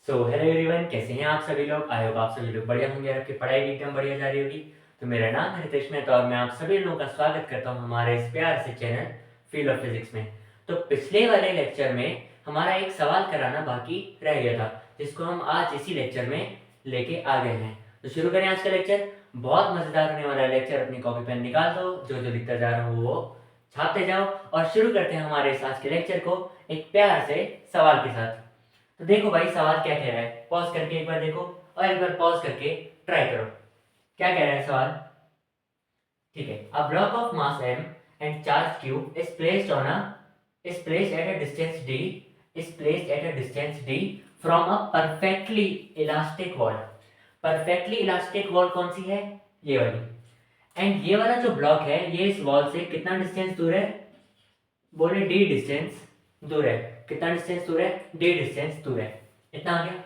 So hello everyone, कैसे हैं आप सभी लोग। आई होप आप सभी लोग बढ़िया होंगे और आपकी पढ़ाई भी एकदम बढ़िया जा रही होगी। तो मेरा नाम है रितेश मेहता और मैं आप सभी लोगों का स्वागत करता हूं हमारे इस प्यार से चैनल फील्ड ऑफ फिजिक्स में। तो पिछले वाले लेक्चर में हमारा एक सवाल कराना बाकी रह गया था, जिसको हम आज इसी लेक्चर में लेके आ गए हैं। तो शुरू करें आज का लेक्चर। बहुत मजेदार होने वाला लेक्चर। अपनी कॉपी पेन निकाल दो, जो जो लिखता जा रहा हूँ वो छापते जाओ और शुरू करते हैं हमारे इस आज के लेक्चर को एक प्यार से सवाल के साथ। तो देखो भाई, सवाल क्या कह रहा है, पॉज करके एक बार देखो और एक बार पॉज करके ट्राई करो। क्या कह रहा है सवाल। ठीक है, a block of mass m and charge q is placed at a distance d is placed at a distance d from a perfectly elastic wall। Perfectly elastic wall कौन सी है, ये वाली। एंड ये वाला जो ब्लॉक है ये इस वॉल से कितना डिस्टेंस दूर है, बोले d डिस्टेंस दूर है। कितना डिस्टेंस दूर है, d डिस्टेंस दूर है। इतना आ गया।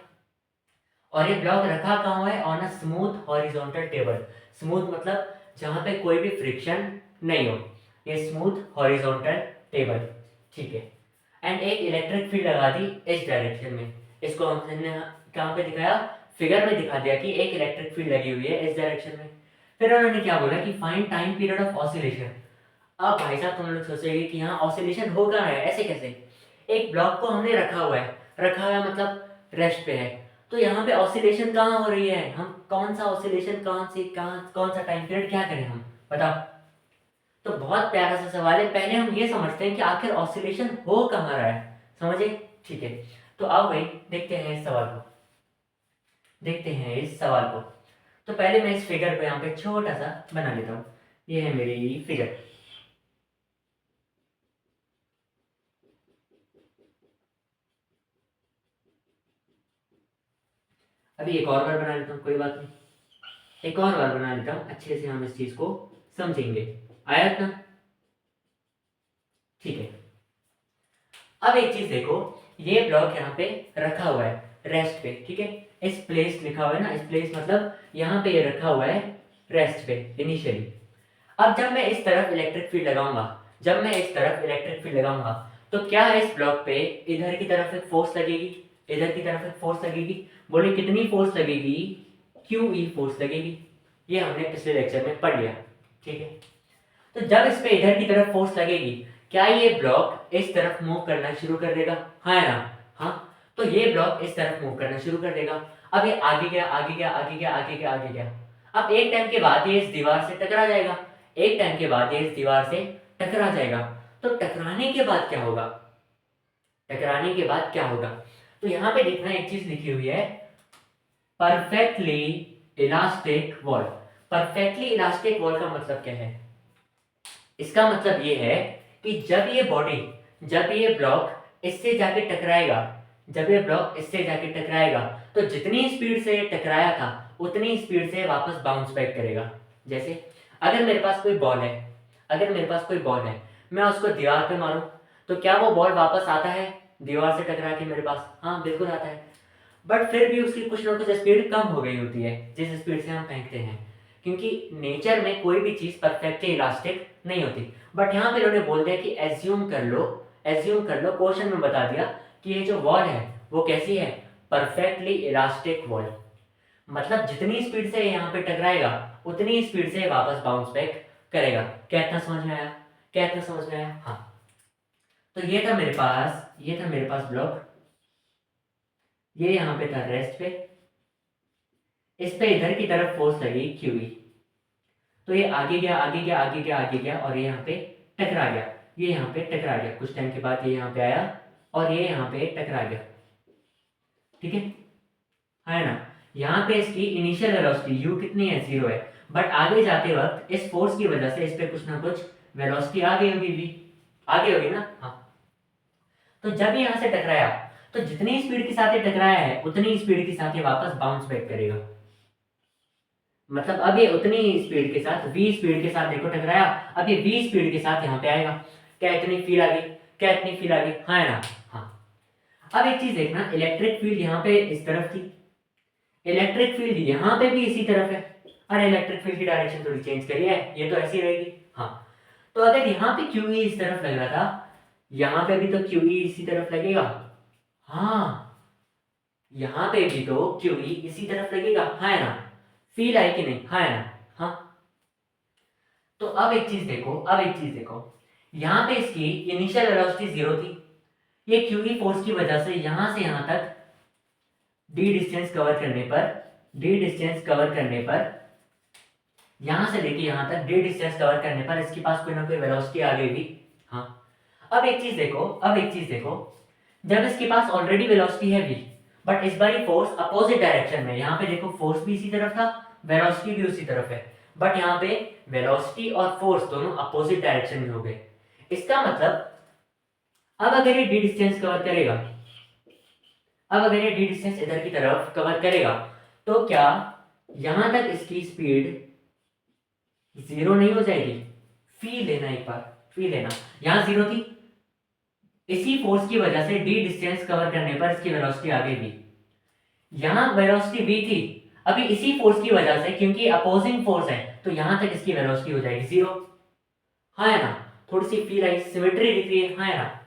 और ये ब्लॉक रखा कहाँ हुआ है, on a smooth horizontal table. Smooth मतलब जहां पे कोई भी फ्रिक्शन नहीं हो, ये स्मूथ हॉरिजॉन्टल टेबल। ठीक है। एंड एक इलेक्ट्रिक फील्ड लगा दी इस डायरेक्शन में। इसको हमने कहाँ पे दिखाया, फिगर में दिखा दिया कि एक इलेक्ट्रिक फील्ड लगी हुई है इस डायरेक्शन में। फिर उन्होंने क्या बोला कि find time period of oscillation. अब भाई साहब तुम लोग सोचेंगे कि यहाँ ऑसिलेशन हो कहाँ है, ऐसे कैसे। एक ब्लॉक को हमने रखा हुआ है, रखा हुआ है मतलब रेस्ट पे है। तो यहाँ पे ऑसिलेशन कहाँ हो रही है, हम कौन सा ऑसिलेशन, कौन सी कहाँ कौन सा टाइम पीरियड क्या करें हम, बताओ। तो बहुत प्यारा सा सवाल है। पहले हम ये समझते हैं कि आखिर ऑसिलेशन हो कहाँ रहा है, समझे। ठीक है, तो आओ भाई देखते हैं इस सवाल को, देखते हैं इस सवाल को। तो पहले मैं इस फिगर को यहाँ पे छोटा सा बना लेता हूँ। ये है मेरी फिगर। अभी एक और बार बना लेता हूँ, कोई बात नहीं। एक और बार बना लेता हूँ, अच्छे से हम इस चीज को समझेंगे। आया ना, ठीक है। अब एक चीज देखो, ये ब्लॉक यहाँ पे रखा हुआ है रेस्ट पे, ठीक है। इस प्लेस लिखा हुआ है ना, इस प्लेस मतलब यहाँ पे ये रखा हुआ है रेस्ट पे इनिशियली। अब जब मैं इस तरफ इलेक्ट्रिक फील्ड लगाऊंगा, जब मैं इस तरफ इलेक्ट्रिक फील्ड लगाऊंगा, तो क्या इस ब्लॉक पे इधर की तरफ एक फोर्स लगेगी, इधर की तरफ एक फोर्स लगेगी। बोले कितनी फोर्स लगेगी, क्यू ई फोर्स लगेगी। ये हमने पिछले लेक्चर में पढ़ लिया, ठीक है। तो जब इस पे इधर की तरफ फोर्स लगेगी, क्या ये ब्लॉक इस तरफ मूव करना शुरू कर देगा, हाँ है ना। हाँ, तो ये ब्लॉक इस तरफ मूव करना शुरू कर देगा। अब ये आगे गया, आगे गया, आगे गया, आगे गया, आगे गया। अब एक टाइम के बाद ये इस दीवार से टकरा जाएगा, एक टाइम के बाद ये इस दीवार से टकरा जाएगा। तो टकराने के बाद क्या होगा, टकराने के बाद क्या होगा। तो यहाँ पे देखना, एक चीज लिखी हुई है, perfectly elastic wall. Perfectly elastic wall का मतलब क्या है, इसका मतलब ये है कि जब ये बॉडी, जब ये ब्लॉक इससे जाके टकराएगा, जब ये ब्लॉक इससे जाके टकराएगा, तो जितनी स्पीड से ये टकराया था उतनी स्पीड से वापस बाउंस बैक करेगा। जैसे अगर मेरे पास कोई बॉल है, अगर मेरे पास कोई बॉल है, मैं उसको दीवार पे मारूं, तो क्या वो बॉल वापस आता है दीवार से टकरा के मेरे पास, हाँ बिल्कुल आता है। बट फिर भी उसकी कुछ ना कुछ स्पीड कम हो गई होती है जिस स्पीड से हम फेंकते हैं, क्योंकि नेचर में कोई भी चीज परफेक्टली इलास्टिक नहीं होती। बट यहाँ पे इन्होंने बोल दिया कि एज्यूम कर लो, एज्यूम कर लो, क्वेश्चन में बता दिया कि ये जो वॉल है वो कैसी है, परफेक्टली इलास्टिक वॉल। मतलब जितनी स्पीड से यहाँ पे टकराएगा उतनी स्पीड से वापस बाउंस बैक करेगा। क्या इतना समझ में आया, क्या इतना समझ में आया, हाँ। तो ये था मेरे पास, ये था मेरे पास ब्लॉक, ये यहाँ पे था रेस्ट पे, इस पे इधर की तरफ फोर्स लगी क्यूई, तो ये आगे गया, आगे गया, आगे गया, आगे गया और ये यहाँ पे टकरा गया, ये यहाँ पे टकरा गया। कुछ टाइम के बाद ये यहाँ पे आया और ये यहाँ पे टकरा गया, ठीक है ना। यहाँ पे इसकी इनिशियल वेलोसिटी u कितनी है, 0 है। बट आगे जाते वक्त इस फोर्स की वजह से इस पे कुछ ना कुछ वेलोसिटी आ गई होगी, v आ गई होगी ना, हाँ। तो जब ये यहाँ से टकराया, तो जितनी स्पीड के साथ ये टकराया है उतनी स्पीड के साथ ये वापस बाउंस बैक करेगा। मतलब अब ये उतनी स्पीड के साथ, v स्पीड के साथ देखो टकराया, अब ये v स्पीड के साथ यहाँ पे आएगा। क्या इतनी फील आ गई, क्या इतनी फील आ गई, हाँ है ना, हाँ। अब एक चीज देखना, इलेक्ट्रिक फील्ड यहाँ पे इस तरफ थी, इलेक्ट्रिक फील्ड यहाँ पे भी इसी तरफ है। अरे इलेक्ट्रिक फील्ड की डायरेक्शन थोड़ी चेंज करी है, ये तो ऐसी रहेगी, हाँ। तो अगर यहाँ पे QE इस तरफ लग रहा था, यहाँ पे भी तो QE इसी तरफ लगेगा, हाँ। यहाँ पे भी तो QE इसी तरफ लगेगा, है ना? फील आई कि नहीं? है ना? हाँ। तो अब एक चीज देखो, यहाँ पे इसकी इनिशियल वेलोसिटी 0 थी। ये QE फोर्स की वजह से यहाँ से यहाँ तक d डिस्टेंस कवर करने पर यहाँ से लेके यहाँ तक d डिस्टेंस कवर करने पर इसके पास कोई ना कोई वेलोसिटी आ गई भी। हाँ। अब एक चीज देखो, जब इसके पास ऑलरेडी वेलोसिटी है v, बट इस बार फोर्स अपोजिट डायरेक्शन में, यहाँ पे देखो फोर्स भी इसी तरफ था, वेलोसिटी भी उसी तरफ है, बट यहाँ पे वेलोसिटी और फोर्स दोनों अपोजिट डायरेक्शन में हो गए। इसका मतलब अब अगर ये d डिस्टेंस कवर करेगा, इधर की तरफ कवर करेगा, तो क्या यहां तक इसकी स्पीड 0 नहीं हो जाएगी? फील लेना एक बार, यहां 0 थी, इसी फोर्स की वजह से d डिस्टेंस कवर करने पर इसकी वेलोसिटी आ गई v। यहां वेलोसिटी v थी, अभी इसी फोर्स की वजह से, क्योंकि अपोजिंग फोर्स है, तो यहां तक इसकी वेलोसिटी हो जाएगी 0। हाँ है ना? थोड़ी सी फील आई, सिमेट्री दिख रही है, हाँ है ना?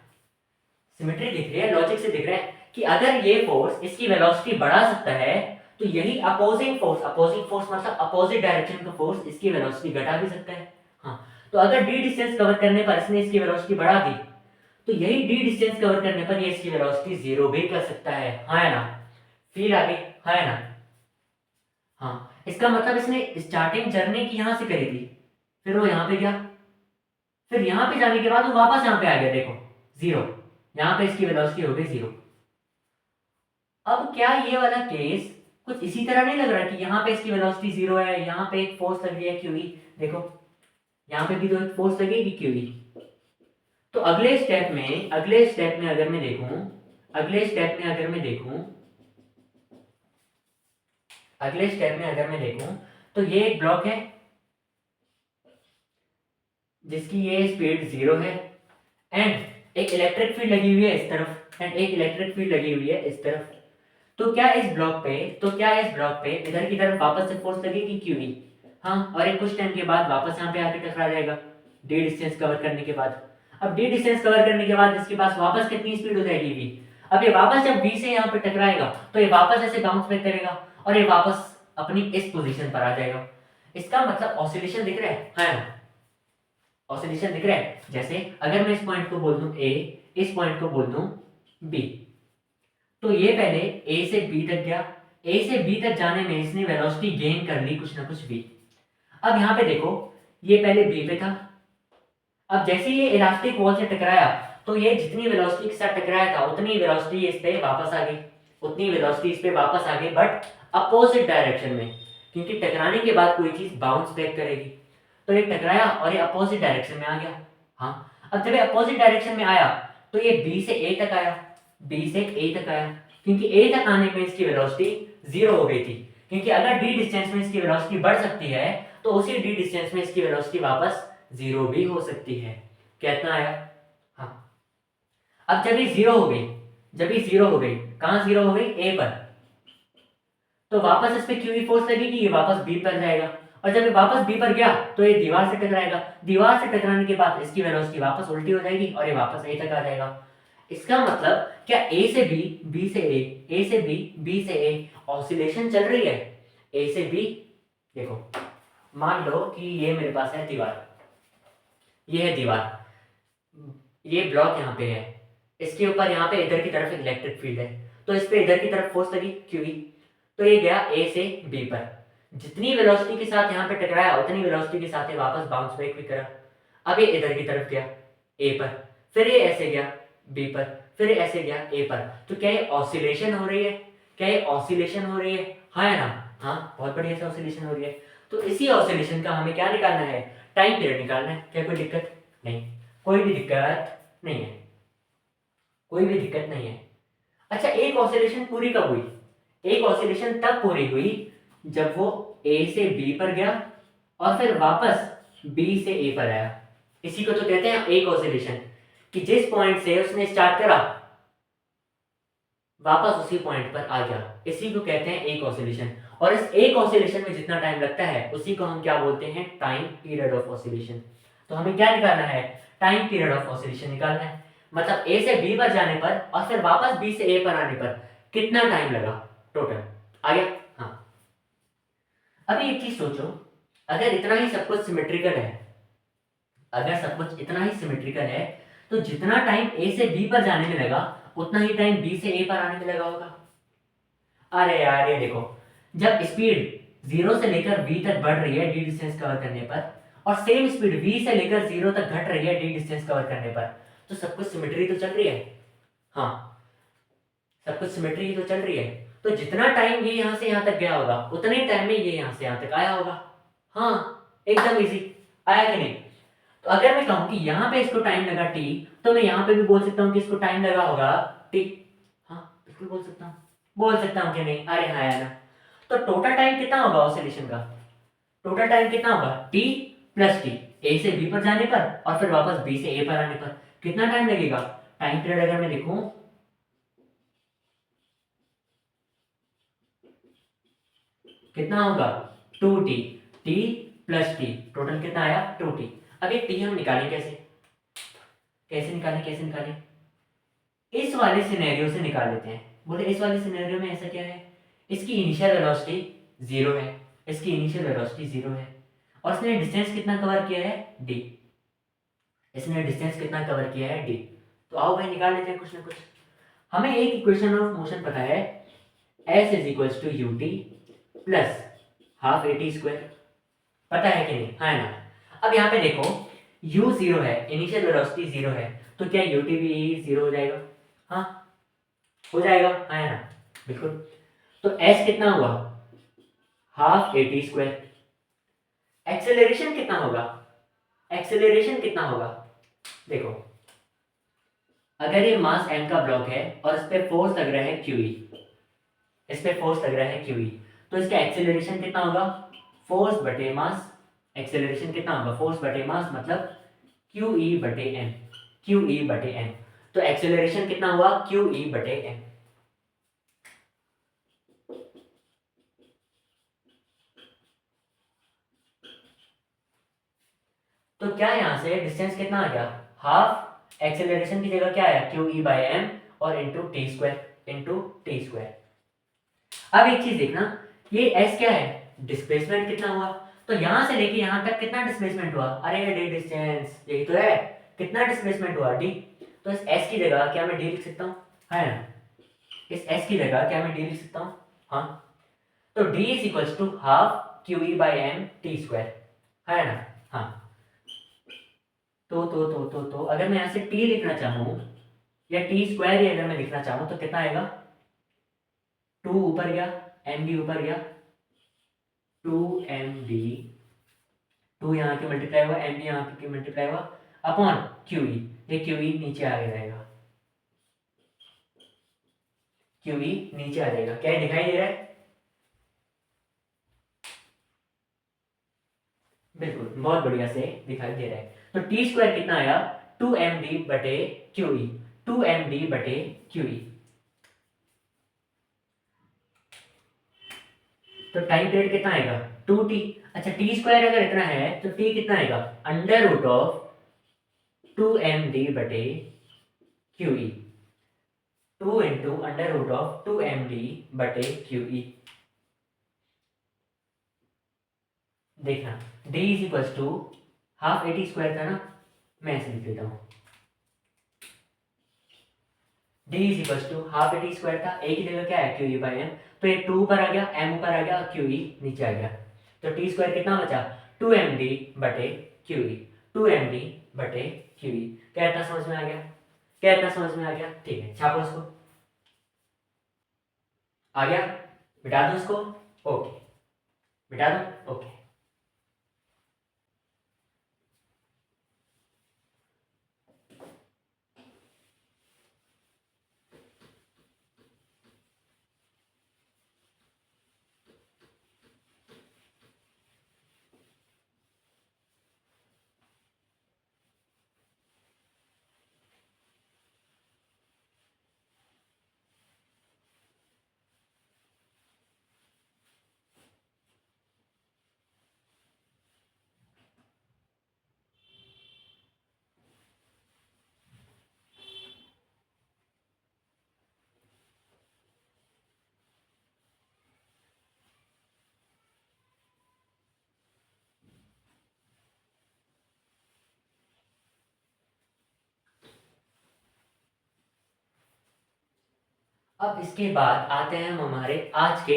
सिमेट्री दिख रही है, लॉजिक से दिख रहा है कि अगर ये फोर्स इसकी वेलोसिटी बढ़ा सकता है, तो यही अपोजिंग फोर्स मतलब अपोजिट डायरेक्शन का फोर्स इसकी वेलोसिटी घटा भी सकता है। हाँ, तो अगर d डिस्टेंस कवर करने पर इसने इसकी वेलोसिटी बढ़ा दी, तो यही d डिस्टेंस कवर करने पर ये इसकी वेलोसिटी 0 भी कर सकता है। हाँ है ना? फील आ गई, हाँ है ना? हाँ, इसका मतलब इसने स्टार्टिंग जर्नी की यहां से करी थी, फिर वो यहां पे गया, फिर यहां पे जाने के बाद वो वापस यहां पे आ गया, देखो 0, यहां पे इसकी वेलोसिटी हो गई 0। अब क्या ये वाला केस कुछ इसी तरह नहीं लग रहा कि यहाँ पे इसकी वेलोसिटी 0 है, यहाँ पे एक फोर्स लग रही है QE, देखो यहाँ पे भी तो एक फोर्स लगेगी QE। तो अगले स्टेप में अगर मैं देखूं, तो ये एक ब्लॉक है जिसकी ये स्पीड 0 है, एंड एक इलेक्ट्रिक फील्ड लगी हुई है इस तरफ, एंड एक इलेक्ट्रिक फील्ड लगी हुई है इस तरफ। तो क्या इस ब्लॉक पे इधर की तरफ वापस से फोर्स लगेगी QE? हाँ, और एक कुछ टाइम के बाद वापस यहाँ पे आके टकरा जाएगा d डिस्टेंस कवर करने के बाद। अब d डिस्टेंस कवर करने के बाद इसके पास वापस कितनी स्पीड हो जाएगी v? अब ये वापस जब v से यहाँ पे टकराएगा, तो ये वापस ऐसे बाउंस बैक करेगा और ये वापस अपनी इस पोजीशन पर आ जाएगा। इसका मतलब ऑसिलेशन दिख रहा है, हाँ ऑसिलेशन दिख रहा है। जैसे अगर मैं इस पॉइंट को बोल दूं a, इस पॉइंट को बोल दूं b, तो ये पहले a से b तक गया, a से b तक जाने में इसने वेलोसिटी गेन कर ली कुछ ना कुछ v। अब यहाँ पे देखो, ये पहले b पे था, अब जैसे ये इलास्टिक वॉल से टकराया, तो ये जितनी वेलोसिटी के साथ टकराया था उतनी वेलोसिटी इस पे वापस आ गई, बट अपोजिट डायरेक्शन में, क्योंकि टकराने के बाद कोई चीज बाउंस बैक करेगी। तो ये टकराया और ये अपोजिट डायरेक्शन में आ गया। हाँ, अब जब ये अपोजिट डायरेक्शन में आया, तो ये b से a तक आया, क्योंकि a तक आने में इसकी वेलोसिटी 0 हो गई थी, क्योंकि अगर d डिस्टेंस में इसकी वेलोसिटी बढ़ सकती है, तो उसी d डिस्टेंस में इसकी वेलोसिटी वापस 0 भी हो सकती है। कितना आया? हाँ, अब जब ये 0 हो गई, कहाँ 0 हो गई? a पर, तो वापस इस पे QE फोर्स लगेगी, ये वापस b पर जाएगा, और जब ये वापस b पर गया, तो ये दीवार से टकराएगा, दीवार से टकराने के बाद इसकी वेलोसिटी वापस उल्टी हो जाएगी और ये वापस a तक आ जाएगा। इसका मतलब क्या a से b, b से a, a से b, b से a ऑसिलेशन चल रही है। a से b, देखो मान लो कि ये मेरे पास है दीवार, ये है दीवार, ये ब्लॉक यहाँ पे है, इसके ऊपर यहाँ पे इधर की तरफ एक इलेक्ट्रिक फील्ड है, तो इस पे इधर की तरफ फोर्स लगी QE, तो ये गया a से b पर, जितनी वेलोसिटी के साथ यहाँ पे टकराया उतनी वेलोसिटी के साथ ये वापस बाउंस बैक भी करा। अब ये इधर की तरफ गया a पर, फिर ये ऐसे गया b पर, फिर ये ऐसे गया a पर। तो क्या ये ऑसिलेशन हो रही है? हाँ है ना? हाँ, बहुत बढ़िया से ऑसिलेशन हो रही है। तो इसी ऑसिलेशन का हमें क्या निकालना है? टाइम पीरियड निकालना है। क्या कोई दिक्कत नहीं? कोई भी दिक्कत नहीं है। अच्छा, एक ऑसिलेशन पूरी कब हुई? एक ऑसिलेशन तब पूरी हुई जब वो a से b पर गया और फिर वापस b से a पर आया। इसी को तो कहते हैं एक ऑसिलेशन, कि जिस पॉइंट से उसने स्टार्ट करा वापस उसी पॉइंट पर आ गया, इसी को कहते हैं एक ऑसिलेशन। और इस एक ऑसिलेशन में जितना टाइम लगता है उसी को हम क्या बोलते हैं? Time period of oscillation. तो हमें क्या निकालना है? टाइम पीरियड ऑफ ऑसिलेशन निकालना है। मतलब a से b पर जाने पर और फिर वापस b से a पर आने पर कितना टाइम लगा टोटल, आ गया। हाँ, अभी एक चीज सोचो, अगर इतना ही सब कुछ सिमेट्रिकल है, अगर सब कुछ इतना ही सिमेट्रिकल है, तो जितना टाइम ए से बी पर जाने में लगा उतना ही टाइम बी से ए पर आने में लगा होगा। अरे यार ये देखो, जब स्पीड 0 से लेकर v तक बढ़ रही है डी डिस्टेंस कवर करने पर, और सेम स्पीड v से लेकर 0 तक घट रही है डी डिस्टेंस कवर करने पर, तो सब कुछ सिमेट्री तो चल रही है। हाँ, सब कुछ सिमेट्री तो चल रही है। तो जितना टाइम ये यहाँ से यहाँ तक गया होगा उतने टाइम में ये यहाँ से यहाँ तक आया होगा। हाँ, एकदम इजी, आया कि नहीं? तो अगर मैं कहूँ कि यहाँ पे इसको टाइम लगा t, तो मैं यहाँ पे भी बोल सकता हूँ कि इसको टाइम लगा होगा t। हाँ, बिल्कुल बोल सकता हूँ कि नहीं? अरे हाँ यार, तो टोटल टाइम कितना होगा ऑसिलेशन का? टोटल टाइम कितना होगा? t प्लस टी, ए से बी पर जाने पर और फिर वापस बी से ए पर आने पर कितना टाइम लगेगा? टाइम पीरियड अगर मैं देखूं, कितना होगा? 2t, t plus T, total कितना आया? 2t। अब ये t हम निकालें कैसे? कैसे निकालें? इस वाले सिनेरियो से निकाल लेते हैं। बोले इस वाले सिनेरियो में ऐसा क्या है, इसकी इनिशियल वेलोसिटी 0 है, इसकी इनिशियल वेलोसिटी 0 है, और इसने डिस्टेंस कितना कवर किया है? d। इसने डिस्टेंस कितना कवर किया है? d। तो आओ भाई निकाल लेते हैं कुछ ना कुछ। हमें एक इक्वेशन ऑफ मोशन पता है, s is equals to u t plus half a t square, पता है कि नहीं? है ना? अब यहाँ पे देखो, u 0 है, इनिशियल वेलोसिटी 0 है, तो क्या ut भी 0 हो जाएगा? हाँ, हो जाएगा, है ना? बिल्कुल। तो s कितना हुआ? Half a t square. Acceleration कितना होगा? देखो, अगर ये मास m का ब्लॉक है और इस पे फोर्स लग रहा है QE, तो इसका एक्सेलरेशन कितना होगा? फोर्स बटे मास। एक्सेलरेशन कितना होगा? फोर्स बटे मास, मतलब QE बटे m। तो एक्सेलरेशन कितना हुआ? QE बटे m। तो क्या यहाँ से डिस्टेंस कितना आ गया? हाफ। एक्सेलरेशन की जगह क्या आया? QE बाय m और इंटू टी स्क्वायर। अब एक चीज देखना, ये s क्या है? डिस्प्लेसमेंट कितना हुआ? तो यहां से लेके यहां तक कितना डिस्प्लेसमेंट हुआ? अरे d डिस्टेंस, यही तो है। कितना डिस्प्लेसमेंट हुआ? d। तो इस s की जगह क्या मैं d लिख सकता हूँ? है ना? इस s की जगह क्या मैं d लिख सकता हूँ? हाँ, तो d is equals to half QE by m t square, है ना? हाँ, तो अगर मैं यहाँ से t लिखना चाहूँ या टी स्क्वायर ही अगर मैं लिखना चाहूँ तो कितना आएगा? 2 ऊपर गया, m भी ऊपर गया, 2md, 2 यहाँ के मल्टीप्लाई हुआ, m भी यहाँ के मल्टीप्लाई हुआ अपॉन QE। ये QE नीचे आ जाएगा, QE नीचे आ जाएगा। क्या दिखाई दे रहा है? बिल्कुल, बहुत बढ़िया से दिखाई दे रहा है। तो टी स्क्वायर कितना आया? 2md बटे QE, 2md बटे QE। तो टाइम पीरियड कितना आएगा? 2t। अच्छा, टी स्क्वायर अगर इतना है तो t कितना आएगा? अंडर रूट ऑफ 2md बटे QE, 2 into under root of 2md बटे QE। देखना, d is equal to half a t square था ना, मैं ऐसे लिख देता हूँ, d is equal to half a t square था, a की जगह क्या है? QE by m। तो ये 2 ऊपर आ गया, m ऊपर आ गया, QE नीचे आ गया। तो टी स्क्वायर कितना बचा? 2md बटे QE, 2md बटे QE। क्या इतना समझ में आ गया? ठीक है, छापो इसको। आ गया? मिटा दो इसको। ओके, मिटा दो। ओके, अब इसके बाद आते हैं हम हमारे आज के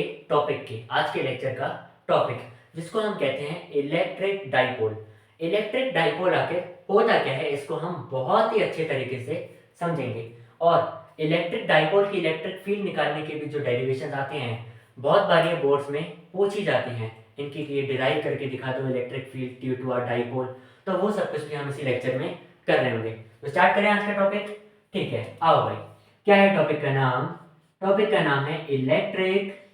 लेक्चर का टॉपिक, जिसको हम कहते हैं इलेक्ट्रिक डाइपोल। इलेक्ट्रिक डाइपोल आखिर होता क्या है, इसको हम बहुत ही अच्छे तरीके से समझेंगे। और इलेक्ट्रिक डाइपोल की इलेक्ट्रिक फील्ड निकालने के भी जो डेरिवेशन आते हैं, बहुत बार ये बोर्ड्स में पूछी जाती हैं। इनके लिए डिराइव करके दिखा दो electric field due to a dipole, तो वो सब कुछ भी हम इसी लेक्चर में कर रहे होंगे। तो स्टार्ट करें आज का टॉपिक। ठीक है, आओ भाई, क्या है टॉपिक का नाम? टॉपिक का नाम है इलेक्ट्रिक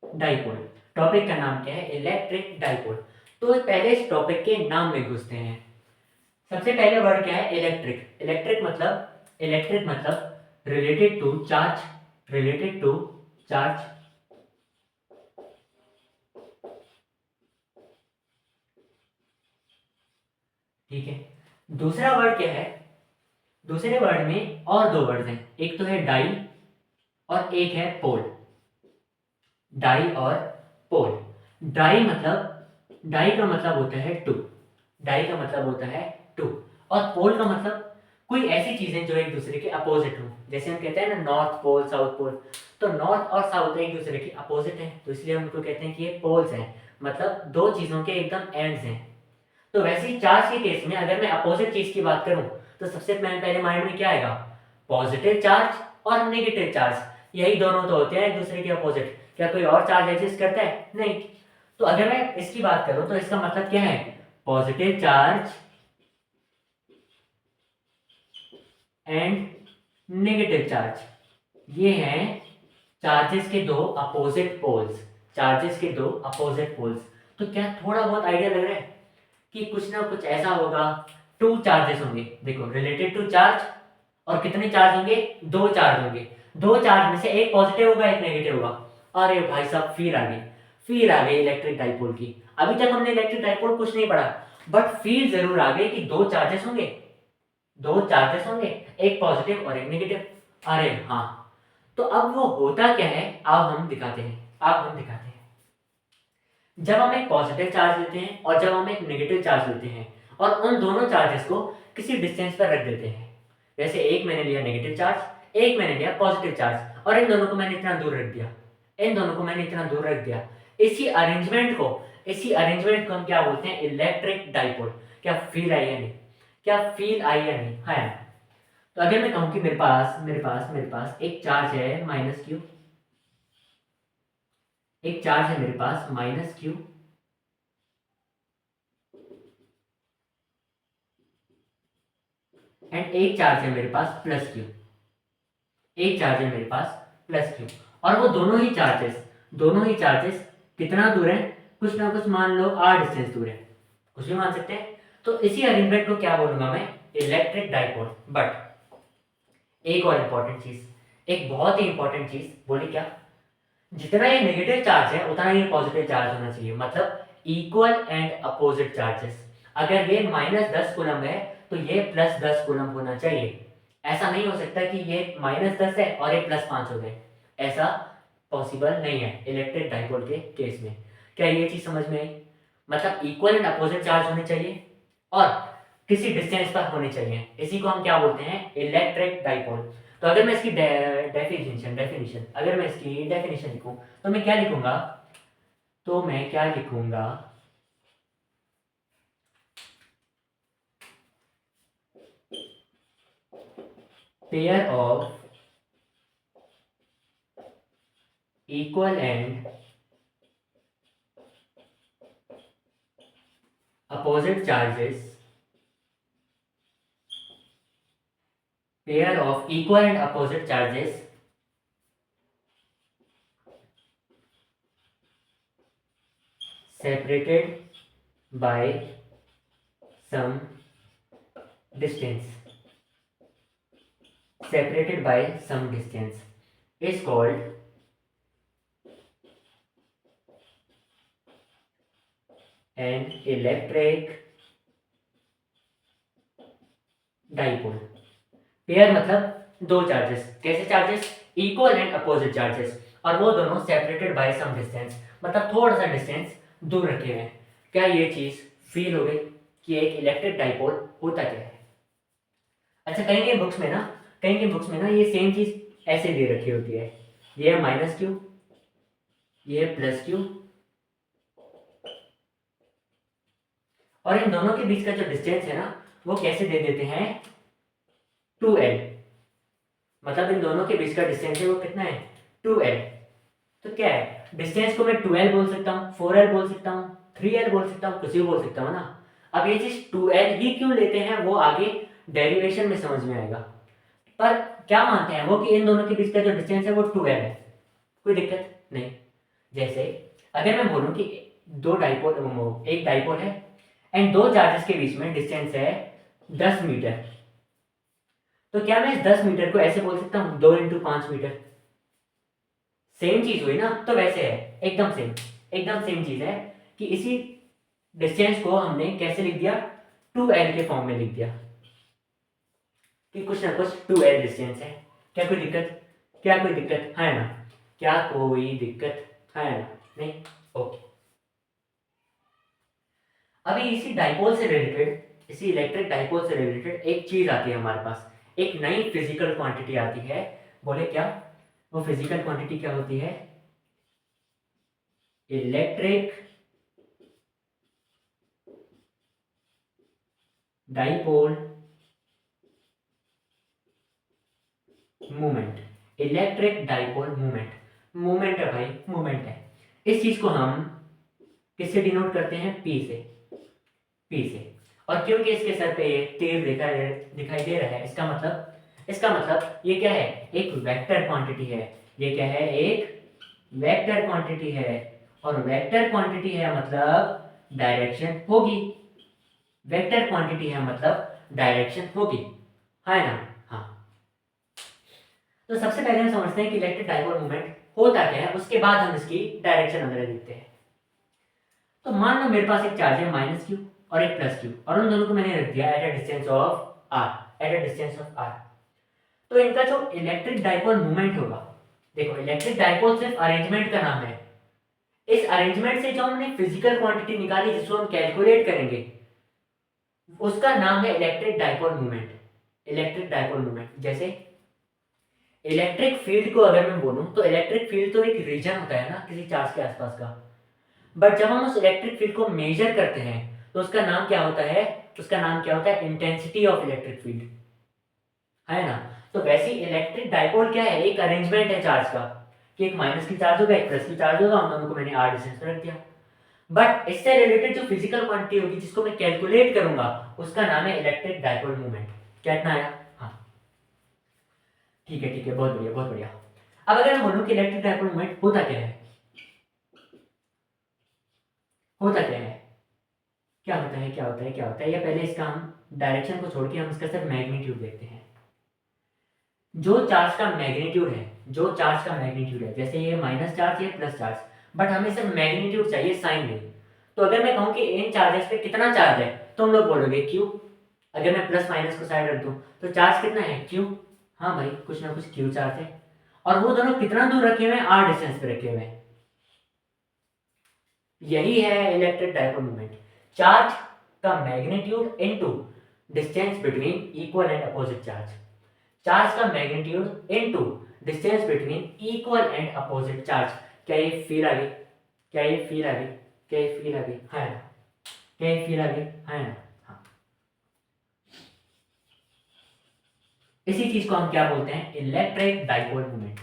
डाइपोल। टॉपिक का नाम क्या है? Electric dipole. तो पहले इस टॉपिक के नाम में घुसते हैं। सबसे पहले वर्ड क्या है? इलेक्ट्रिक। इलेक्ट्रिक मतलब related to charge, related to charge. ठीक है, दूसरा वर्ड क्या है? दूसरे वर्ड में और दो वर्ड हैं, एक तो है डाई और एक है पोल। डाई और पोल। डाई का मतलब होता है टू। डाई का मतलब होता है टू। और पोल का मतलब कोई ऐसी चीजें जो एक दूसरे के अपोजिट हो। जैसे हम कहते हैं ना नॉर्थ पोल साउथ पोल, तो नॉर्थ और साउथ एक दूसरे के अपोजिट हैं, तो इसलिए हम उनको कहते हैं कि ये पोल्स हैं, मतलब दो चीजों के एकदम एंड्स हैं। तो वैसे ही चार्ज के केस में अगर मैं अपोजिट चीज की बात करूं, तो सबसे पहले माइंड में क्या आएगा? पॉजिटिव चार्ज और नेगेटिव चार्ज। यही दोनों तो होते हैं एक दूसरे के अपोजिट। क्या कोई और चार्ज एग्जिस्ट करता है? नहीं। तो अगर मैं इसकी बात करूं तो इसका मतलब क्या है? Positive charge and negative charge, ये हैं चार्जेस के दो अपोजिट पोल्स। चार्जेस के दो अपोजिट पोल्स। तो क्या थोड़ा बहुत आइडिया लग रहा है कि कुछ ना कुछ ऐसा होगा? टू चार्जेस होंगे, देखो रिलेटेड टू चार्ज, और कितने चार्ज होंगे? दो चार्ज होंगे। दो चार्ज में से एक पॉजिटिव होगा एक नेगेटिव होगा। अरे भाई साहब, फील आ गई इलेक्ट्रिक डाइपोल की। अभी तक हमने इलेक्ट्रिक डाइपोल कुछ नहीं पढ़ा, बट फील जरूर आ गई कि दो चार्जेस होंगे, एक पॉजिटिव और एक नेगेटिव। अरे हाँ, तो अब वो होता क्या है, अब हम दिखाते हैं। जब हम एक पॉजिटिव चार्ज लेते हैं और जब हम एक नेगेटिव चार्ज लेते हैं, और उन दोनों चार्जेस को किसी डिस्टेंस पर रख देते हैं। जैसे एक मैंने लिया नेगेटिव चार्ज, एक मैंने लिया पॉजिटिव चार्ज, और इन दोनों को मैंने इतना दूर रख दिया। इसी अरेंजमेंट को हम क्या बोलते हैं? Electric dipole. क्या फील आई या नहीं? है। तो अगर मैं कहूं कि मेरे पास एक चार्ज है माइनस क्यू, एक चार्ज है मेरे पास माइनस क्यू, एंड एक चार्ज है मेरे पास प्लस क्यू। और वो दोनों ही चार्जेस कितना दूर है? कुछ ना कुछ मान लो r डिस्टेंस दूर है, कुछ भी मान सकते हैं। तो इसी अरेंजमेंट को क्या बोलूंगा मैं? Electric dipole. बट एक और इंपॉर्टेंट चीज, एक बहुत ही इंपॉर्टेंट चीज, बोली क्या? जितना ये नेगेटिव चार्ज है उतना ये पॉजिटिव चार्ज होना चाहिए, मतलब इक्वल एंड अपोजिट चार्जेस। अगर ये -10 कूलम है तो ये +10 कूलम होना चाहिए। ऐसा नहीं हो सकता कि ये -10 है और ये +5 हो गए, ऐसा पॉसिबल नहीं है इलेक्ट्रिक डाइपोल के केस में। क्या ये चीज समझ में आई? मतलब इक्वल एंड अपोजिट चार्ज होने चाहिए और किसी डिस्टेंस पर होने चाहिए, इसी को हम क्या बोलते हैं? Electric dipole. तो अगर मैं इसकी डेफिनेशन लिखूं, तो मैं क्या लिखूंगा? Pair of equal and opposite charges, separated by some distance, is called an electric dipole. Pair मतलब दो चार्जेस, कैसे charges? Equal and opposite charges, और वो दोनों सेपरेटेड बाय सम डिस्टेंस, मतलब थोड़ा सा डिस्टेंस दूर रखे हुए हैं। क्या ये चीज फील हो गई कि एक इलेक्ट्रिक डाइपोल होता क्या है? अच्छा कहीं के बुक्स में ना ये सेम चीज ऐसे दे रखी होती है, ये है माइनस क्यू, ये है प्लस क्यू, और इन दोनों के बीच का जो डिस्टेंस है ना वो कैसे दे देते हैं 2l, मतलब इन दोनों के बीच का डिस्टेंस है वो कितना है 2l। तो क्या है डिस्टेंस को मैं 2l बोल सकता हूँ, 4l बोल सकता हूँ, 3l बोल सकता हूँ, कुछ भी बोल सकता हूँ ना। अब ये चीज 2l ही क्यों लेते हैं वो आगे डेरिवेशन में समझ में आएगा, पर क्या मानते हैं वो कि इन दोनों के बीच का जो डिस्टेंस है वो 2l है, कोई दिक्कत नहीं। जैसे अगर मैं बोलूं कि एक डाइपोल है एंड दो चार्जेस के बीच में डिस्टेंस है 10 मीटर, तो क्या मैं इस 10 मीटर को ऐसे बोल सकता हूँ 2 × 5 मीटर? सेम चीज हुई ना, तो वैसे है एकदम सेम चीज है कि इसी डिस्टेंस को हमने कैसे लिख दिया 2l के फॉर्म में लिख दिया कि कुछ ना कुछ 2l डिस्टेंस है। क्या कोई दिक्कत? क्या कोई दिक्कत है ना? क्या कोई दिक्कत है ना? नहीं, ओके। अभी इसी इलेक्ट्रिक डाइपोल से रिलेटेड एक चीज आती है हमारे पास, एक नई फिजिकल क्वांटिटी आती है। बोले क्या? वो फिजिकल क्वांटिटी क्या होती है? Electric dipole movement. Electric dipole movement है भाई, मूवमेंट है। इस चीज को हम किससे डिनोट करते हैं? पी से। और क्योंकि इसके सर पे ये तीर दिखाई दे रहा है, इसका मतलब ये क्या है? एक वेक्टर क्वांटिटी है। ये क्या है? एक वेक्टर क्वांटिटी है, और वेक्टर क्वांटिटी है मतलब डायरेक्शन होगी। वेक्टर क्वांटिटी है मतलब डायरेक्शन होगी, है ना? हाँ। तो सबसे पहले हम समझते हैं कि इलेक्ट्रिक डाइपोल मूवमेंट होता क्या है, उसके बाद हम इसकी डायरेक्शन वगैरह देखते हैं। तो मान लो मेरे पास एक चार्ज है माइनस क्यू और एक प्लस क्यू, और उन दोनों को मैंने रख दिया at a distance of r. तो इनका जो इलेक्ट्रिक डाइपोल मूवमेंट होगा, देखो इलेक्ट्रिक डाइपोल सिर्फ अरेंजमेंट का नाम है। इस अरेंजमेंट से जो हमने फिजिकल क्वांटिटी निकाली जिसको हम कैलकुलेट करेंगे, उसका नाम है electric dipole movement. Electric dipole movement जैसे इलेक्ट्रिक फील्ड को अगर मैं बोलूं तो इलेक्ट्रिक फील्ड तो एक रीजन होता है ना किसी चार्ज के आसपास का, बट जब हम उस इलेक्ट्रिक फील्ड को मेजर करते हैं तो उसका नाम क्या होता है? इंटेंसिटी ऑफ इलेक्ट्रिक फील्ड, है ना? तो वैसे इलेक्ट्रिक डाइपोल क्या है? एक अरेंजमेंट है चार्ज का, कि एक माइनस की चार्ज होगा एक प्लस की चार्ज होगा, उन दोनों को मैंने आर डिस्टेंस पर रख दिया। बट इससे रिलेटेड जो फिजिकल क्वांटिटी होगी जिसको मैं कैलकुलेट करूंगा, उसका नाम है इलेक्ट्रिक डाइपोल मूवमेंट। क्या इतना आया? हाँ, ठीक है, बहुत बढ़िया, बहुत बढ़िया। अब अगर मैं बोलूं कि इलेक्ट्रिक डाइपोल मूवमेंट होता क्या है, क्या होता है, या पहले इसका हम डायरेक्शन को छोड़ के हम इसका सिर्फ मैग्नीट्यूड देखते हैं। जो चार्ज का मैग्नीट्यूड है, जैसे ये माइनस चार्ज, ये प्लस चार्ज, बट हमें सिर्फ मैग्नीट्यूड चाहिए, साइन नहीं। तो अगर मैं कहूं कि इन चार्जेस पे कितना चार्ज है, तो हम लोग बोलोगे क्यू। अगर मैं प्लस माइनस को साइड रख दूं तो चार्ज कितना है? क्यू। हाँ भाई, कुछ ना कुछ क्यू चार्ज है। और वो दोनों कितना दूर रखे हुए हैं? आर डिस्टेंस पे रखे हुए हैं। यही है इलेक्ट्रिक डाइपोल मूवमेंट, चार्ज का magnitude into distance between equal and opposite charge. Charge का magnitude into distance between equal and opposite charge. क्या ये फील आ गई? क्या ये फील आ गई? क्या ये फील आ गई? है ना? क्या ये फील आ गई? है ना? हाँ। इसी चीज को हम क्या बोलते हैं? Electric dipole movement.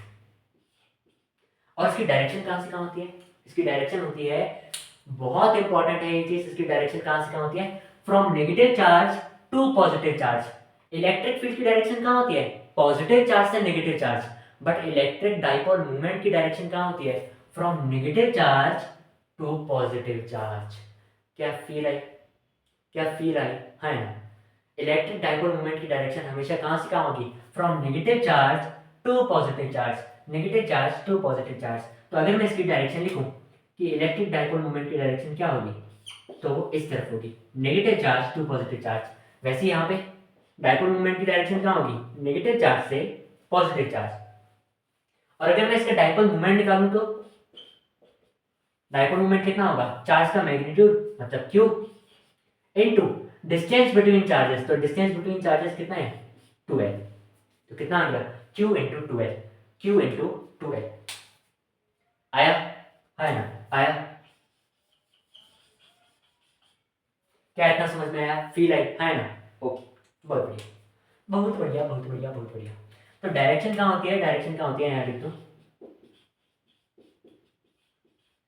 और इसकी डायरेक्शन कहां से कहां होती है? इसकी डायरेक्शन होती है, बहुत इंपॉर्टेंट है ये चीज, इसकी डायरेक्शन कहां से कहां होती है? From negative charge to positive charge. Electric field की डायरेक्शन कहां होती है? पॉजिटिव चार्ज से negative charge. But electric dipole movement की डायरेक्शन कहां होती है? From negative charge to positive charge. क्या फील आई? है ना? इलेक्ट्रिक डाइपोल मूवमेंट की डायरेक्शन हमेशा कहां से कहां होगी? From negative charge to positive charge. Negative charge to positive charge. तो अगर मैं इसकी डायरेक्शन लिखूं कि इलेक्ट्रिक डाइपोल मूवमेंट की डायरेक्शन क्या होगी, तो वो इस तरफ होगी, negative charge to positive charge. वैसे यहाँ पे डाइपोल मूवमेंट की डायरेक्शन कहाँ होगी? नेगेटिव चार्ज से पॉजिटिव चार्ज। और अगर मैं इसका डाइपोल मूवमेंट निकालूं तो डाइपोल मूवमेंट कितना होगा? चार्ज का मैग्नीट्यूड मतलब Q into distance between charges. तो डिस्टेंस बिटवीन चार्जेस कितना है? 12। तो कितना आ गया, Q इंटू 12, Q इंटू 12। आया, है ना, आया क्या, इतना समझ में आया, फील आई, है ना, ओके, बहुत बढ़िया बहुत बढ़िया बहुत बढ़िया बहुत बढ़िया। तो डायरेक्शन कहाँ होती है, डायरेक्शन कहाँ होती है, यहाँ लिख दो,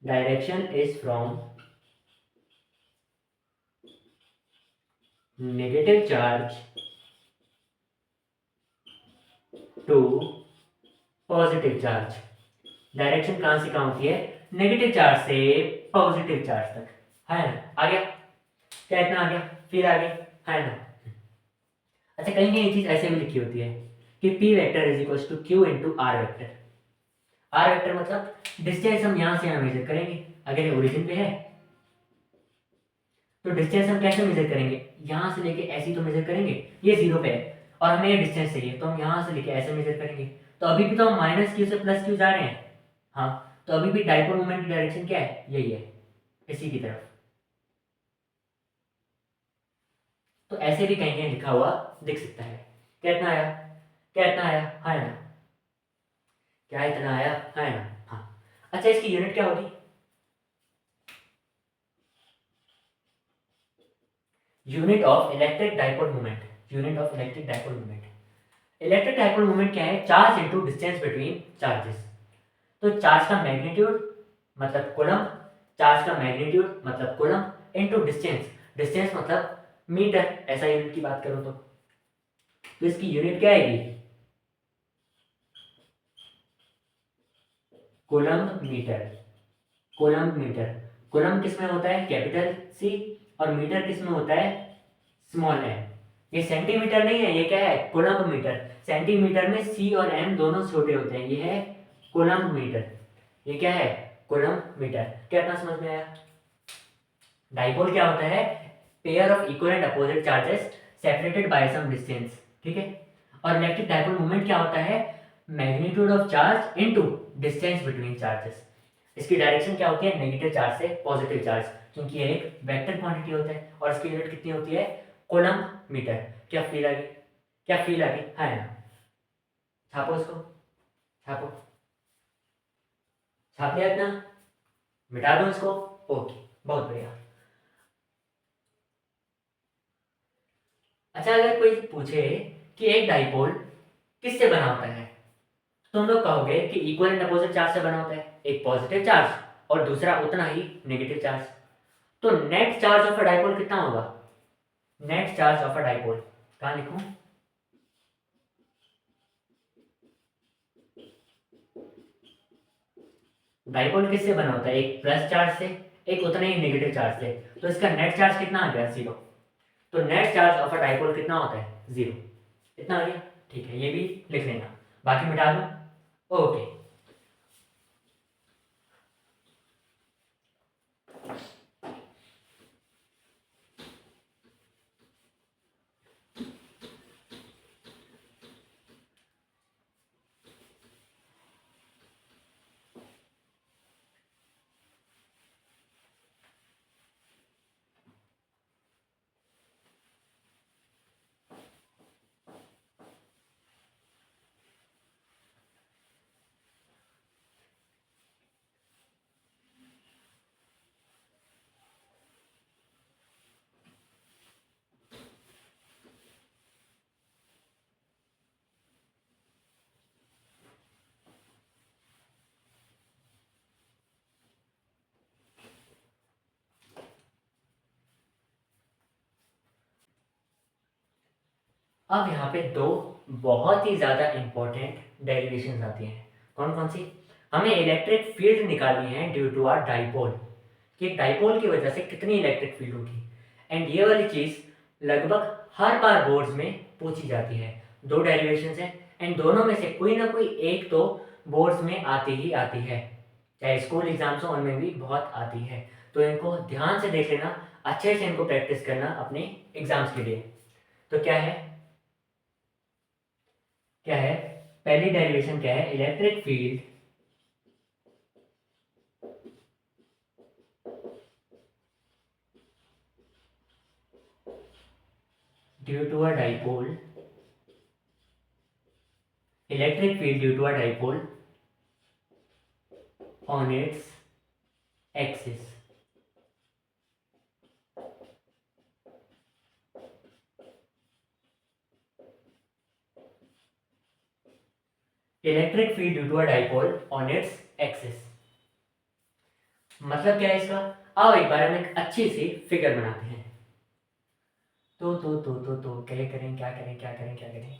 direction is from negative charge to positive charge. Direction कहाँ से कहाँ होती है, नेगेटिव चार्ज से पॉजिटिव चार्ज तक, है ना, आ गया क्या, इतना आ गया, फिर आ गया, है ना। अच्छा, कहीं कहीं ये चीज ऐसे भी लिखी होती है कि P vector is equal to Q into r vector. R vector मतलब डिस्टेंस हम यहाँ से यहाँ मेजर करेंगे, अगर ये ओरिजिन पे है तो डिस्टेंस हम कैसे मेजर करेंगे, यहाँ से लेके ऐसे ही तो मेजर करेंगे, ये 0 पे है और हमें ये डिस्टेंस चाहिए तो हम यहाँ से लेके ऐसे मेजर करेंगे। तो अभी भी तो हम माइनस क्यू से प्लस क्यू जा रहे हैं, हाँ, तो अभी भी डाइपोल मोमेंट की डायरेक्शन क्या है, यही है, इसी की तरफ। तो ऐसे भी कहीं कहीं लिखा हुआ दिख सकता है। क्या इतना आया, क्या इतना आया, है ना, क्या इतना आया, है ना, हाँ। अच्छा, इसकी यूनिट क्या होगी, unit of electric dipole moment, unit of electric dipole moment. Electric dipole moment क्या है, charge into distance between charges. तो चार्ज का मैग्नीट्यूड मतलब कूलम, चार्ज का मैग्नीट्यूड मतलब कूलम इनटू डिस्टेंस, डिस्टेंस मतलब मीटर, ऐसा यूनिट की बात करूं तो इसकी यूनिट क्या आएगी, coulomb metre, coulomb metre. Coulomb किस में होता है, कैपिटल सी, और मीटर किस में होता है, स्मॉल एम। ये सेंटीमीटर नहीं है, ये क्या है, कूलम मीटर। सेंटीमीटर में सी और एम दोनों छोटे होते हैं, ये है कूलम मीटर, ये क्या है, कूलम मीटर। क्या इतना समझ में आया। डाइपोल क्या होता है, pair of equal and opposite charges separated by some distance, ठीक है। और इलेक्ट्रिक डाइपोल मोमेंट क्या होता है, magnitude of charge into distance between charges. इसकी डायरेक्शन क्या होती है, नेगेटिव चार्ज से पॉजिटिव चार्ज, क्योंकि ये एक वेक्टर क्वांटिटी होता है और इसकी यूनिट कितनी होती है, कूलम मीटर। क्या फील आ गई, क्या फील आ गई, है ना। छापो इसको, छापो, छाप लिया इतना, मिटा दो इसको, ओके, बहुत बढ़िया। अच्छा, अगर कोई पूछे कि एक डाइपोल किससे बना होता है, तो हम लोग कहोगे कि इक्वल एंड अपोजिट चार्ज से बना होता है, एक पॉजिटिव चार्ज और दूसरा उतना ही नेगेटिव चार्ज। तो net charge of a dipole कितना होगा, net charge of a dipole कहाँ लिखूं, डाइपोल किससे बना होता है, एक प्लस चार्ज से, एक उतना ही नेगेटिव चार्ज से। तो इसका नेट चार्ज कितना आ गया, 0। तो net charge of a dipole कितना होता है, 0। इतना आ गया, ठीक है, ये भी लिख लेना, बाकी मिटा दो, ओके। अब यहाँ पे दो बहुत ही ज़्यादा इंपॉर्टेंट डेरिवेशंस आती हैं, कौन कौन सी, हमें इलेक्ट्रिक फील्ड निकालनी है ड्यू टू आर डाइपोल, कि डाइपोल की वजह से कितनी इलेक्ट्रिक फील्ड होगी। एंड ये वाली चीज़ लगभग हर बार बोर्ड्स में पूछी जाती है। दो डेरिवेशंस हैं एंड दोनों में से कोई ना कोई एक तो बोर्ड्स में आती ही आती है, चाहे स्कूल एग्जाम्स हो उनमें भी बहुत आती है। तो इनको ध्यान से देख लेना, अच्छे से इनको प्रैक्टिस करना अपने एग्जाम्स के लिए। तो क्या है, क्या है, पहली डेरिवेशन क्या है, electric field due to a dipole electric field due to a dipole on its axis. Electric field due to a dipole on its axis मतलब क्या है इसका? आओ एक बार हम एक अच्छी सी फिगर बनाते हैं। तो क्या करें, क्या करें, क्या करें, क्या करें?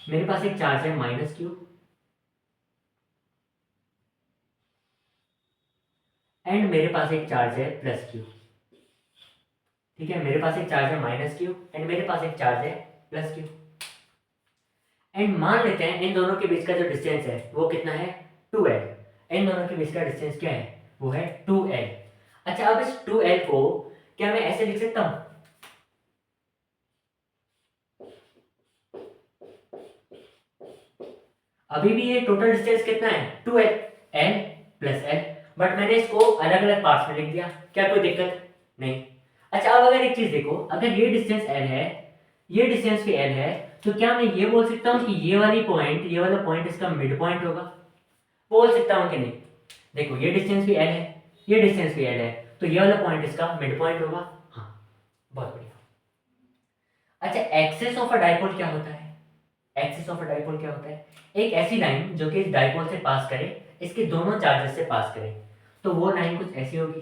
मेरे पास एक चार्ज है माइनस क्यू एंड मेरे पास एक चार्ज है प्लस क्यू। ठीक है, मेरे पास एक चार्ज है माइनस क्यू एंड मेरे पास एक चार्ज है प्लस क्यू। एंड मान लेते हैं इन दोनों के बीच का जो डिस्टेंस है वो कितना है? 2l। इन दोनों के बीच का डिस्टेंस क्या है? वो है 2l। अच्छा, अब इस 2l को क्या मैं ऐसे लिख सकता हूं? अभी भी ये टोटल डिस्टेंस कितना है? 2l, l plus l। But मैंने इसको अलग अलग पार्ट्स में लिख दिया, क्या कोई दिक्कत नहीं? अच्छा, अब अगर एक चीज देखो, अगर ये डिस्टेंस l है, ये डिस्टेंस भी l है, तो क्या मैं ये बोल सकता हूँ कि ये वाली पॉइंट, ये वाला पॉइंट इसका मिड पॉइंट होगा? बोल सकता हूँ कि नहीं? देखो, ये डिस्टेंस भी l है, ये डिस्टेंस भी l है, तो ये वाला पॉइंट इसका मिड पॉइंट होगा। हाँ, बहुत बढ़िया। अच्छा, एक्सिस ऑफ अ डाइपोल क्या होता है? एक्सिस ऑफ अ डाइपोल क्या होता है? एक ऐसी लाइन जो कि इस डाइपोल से पास करे, इसके दोनों चार्जेस से पास करे। तो वो लाइन कुछ ऐसी होगी,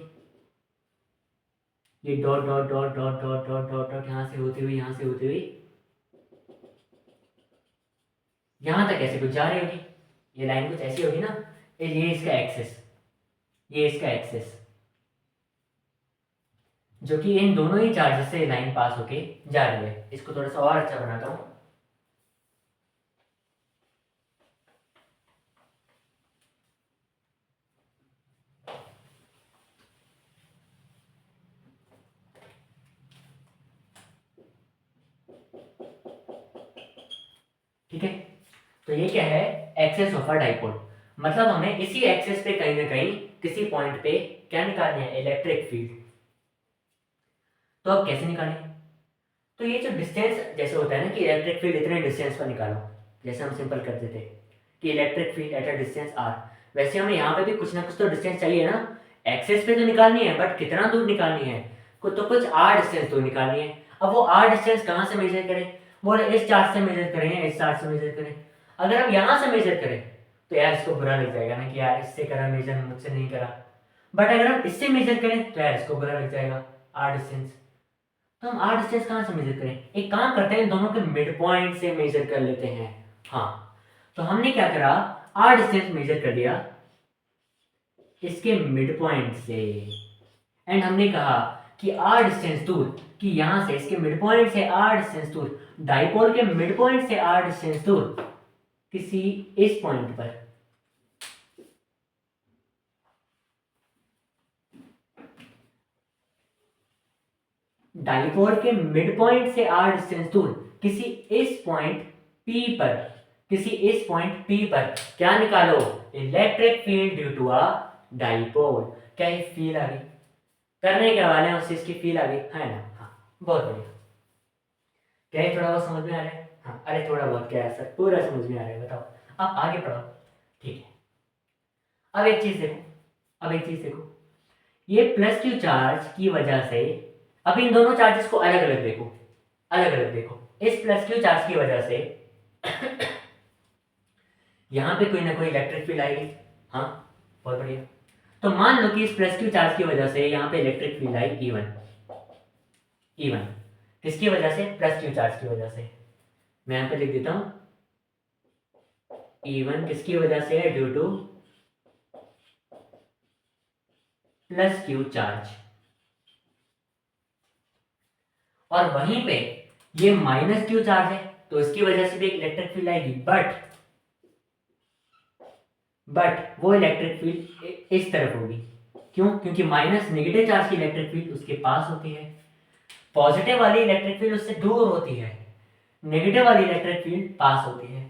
ये dot dot dot dot dot dot dot dot यहां से होती हुई, यहां से होती हुई यहां तक ऐसे कुछ जा रही होगी। ये लाइन कुछ ऐसी होगी ना, ये इसका एक्सिस, ये इसका एक्सिस, जो कि इन दोनों ही चार्जेस से लाइन पास होके जा रही है। इसको थोड़ा सा और अच्छा बनाता हूं। ठीक है, तो ये क्या है? Axis of a dipole. मतलब हमें इसी एक्सेस पे कहीं ना कहीं किसी पॉइंट पे क्या निकालनी है? Electric field. तो अब कैसे निकालें? तो ये जो डिस्टेंस जैसे होता है ना कि इलेक्ट्रिक फील्ड इतने डिस्टेंस पर निकालो, जैसे हम सिंपल कर देते कि electric field eight a distance r। वैसे हमें यहाँ पे भी कुछ ना कुछ तो डिस्टेंस चाहिए ना, एक्सेस पे तो निकालनी है, बट कितना दूर निकालनी है? तो कुछ r डिस्टेंस दूर निकालनी है। अब वो r डिस्टेंस कहाँ से मेजर करें? बोले इस चार्ट से मेजर करें, इस चार्ट से मेजर करें। अगर हम यहाँ से मेजर करें तो यार इसको बुरा लग जाएगा ना कि यार इससे करा मेजर, मुझसे नहीं करा। बट अगर हम इससे मेजर करें तो यार इसको बुरा लग जाएगा, r डिस्टेंस। तो हम r डिस्टेंस कहाँ से मेजर करें? एक काम करते हैं, दोनों के मिड पॉइंट से मेजर कर लेते हैं। हाँ, तो हमने क्या करा, r डिस्टेंस मेजर कर लिया इसके मिड पॉइंट से, एंड हमने कहा कि r डिस्टेंस दूर, कि यहां से इसके मिड पॉइंट से r डिस्टेंस दूर, डाइपोल के मिड पॉइंट से r डिस्टेंस दूर किसी इस पॉइंट पर, डाइपोल के मिड पॉइंट से r डिस्टेंस दूर किसी इस पॉइंट P पर, किसी इस पॉइंट P पर क्या निकालो? Electric field due to a dipole. क्या ये फील आ गई? करने के वाले हैं उस चीज की फील आ गई है ना? हाँ, बहुत बढ़िया। क्या ये थोड़ा बहुत समझ में आ रहा है? हाँ, अरे थोड़ा बहुत क्या है सर, पूरा समझ में आ रहा है, बताओ। आप आगे पढ़ो। ठीक है, अब एक चीज देखो, अब एक चीज देखो, ये प्लस क्यू चार्ज की वजह से, अब इन दोनों चार्जेस को अलग अलग देखो, अलग अलग देखो। इस प्लस क्यू चार्ज की वजह से यहां पे कोई ना कोई इलेक्ट्रिक फील्ड आएगी। हाँ, बहुत बढ़िया। तो मान लो कि इस प्लस क्यू चार्ज की वजह से यहां पे electric field I E1। E1 किसकी वजह से? प्लस क्यू चार्ज की वजह से। मैं यहां पे लिख देता हूं, E1 किसकी वजह से है? Due two plus Q charge. और वहीं पे ये माइनस क्यू चार्ज है, तो इसकी वजह से भी एक इलेक्ट्रिक फील्ड आएगी, बट वो इलेक्ट्रिक फील्ड इस तरफ होगी। क्यों? क्योंकि माइनस नेगेटिव चार्ज की इलेक्ट्रिक फील्ड उसके पास होती है, पॉजिटिव वाली इलेक्ट्रिक फील्ड उससे दूर होती है, नेगेटिव वाली इलेक्ट्रिक फील्ड पास होती है।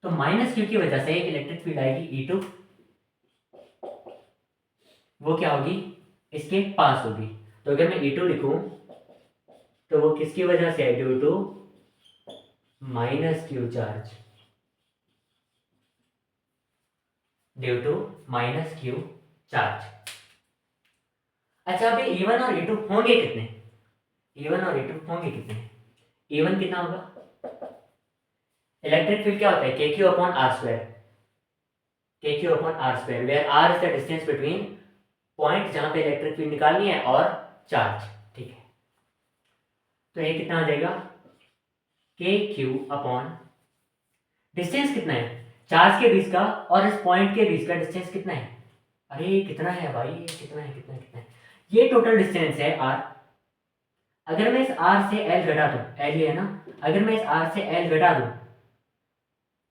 तो माइनस क्यू की वजह से एक इलेक्ट्रिक फील्ड आएगी E2, वो क्या होगी? इसके पास होगी। तो अगर मैं E2 लिखूं तो वो किसकी वजह से है, due to minus Q charge, due to minus Q charge. अच्छा, अभी E1 और E2 होंगे कितने, E1 और E2 होंगे कितने, E1 कितना होगा, इलेक्ट्रिक फील्ड क्या होता है, KQ upon R square, KQ upon R square, where R is the distance between point जहां पे इलेक्ट्रिक फील्ड निकालनी है और चार्ज, ठीक है। तो ये कितना आ जाएगा, KQ अपॉन डिस्टेंस कितना है चार्ज के बीच का और इस पॉइंट के बीच का डिस्टेंस कितना है, अरे कितना है भाई, कितना है, कितना है, कितना है, ये टोटल डिस्टेंस है r। अगर मैं इस r से l घटा दूं, l ये है ना, अगर मैं इस r से l घटा दूं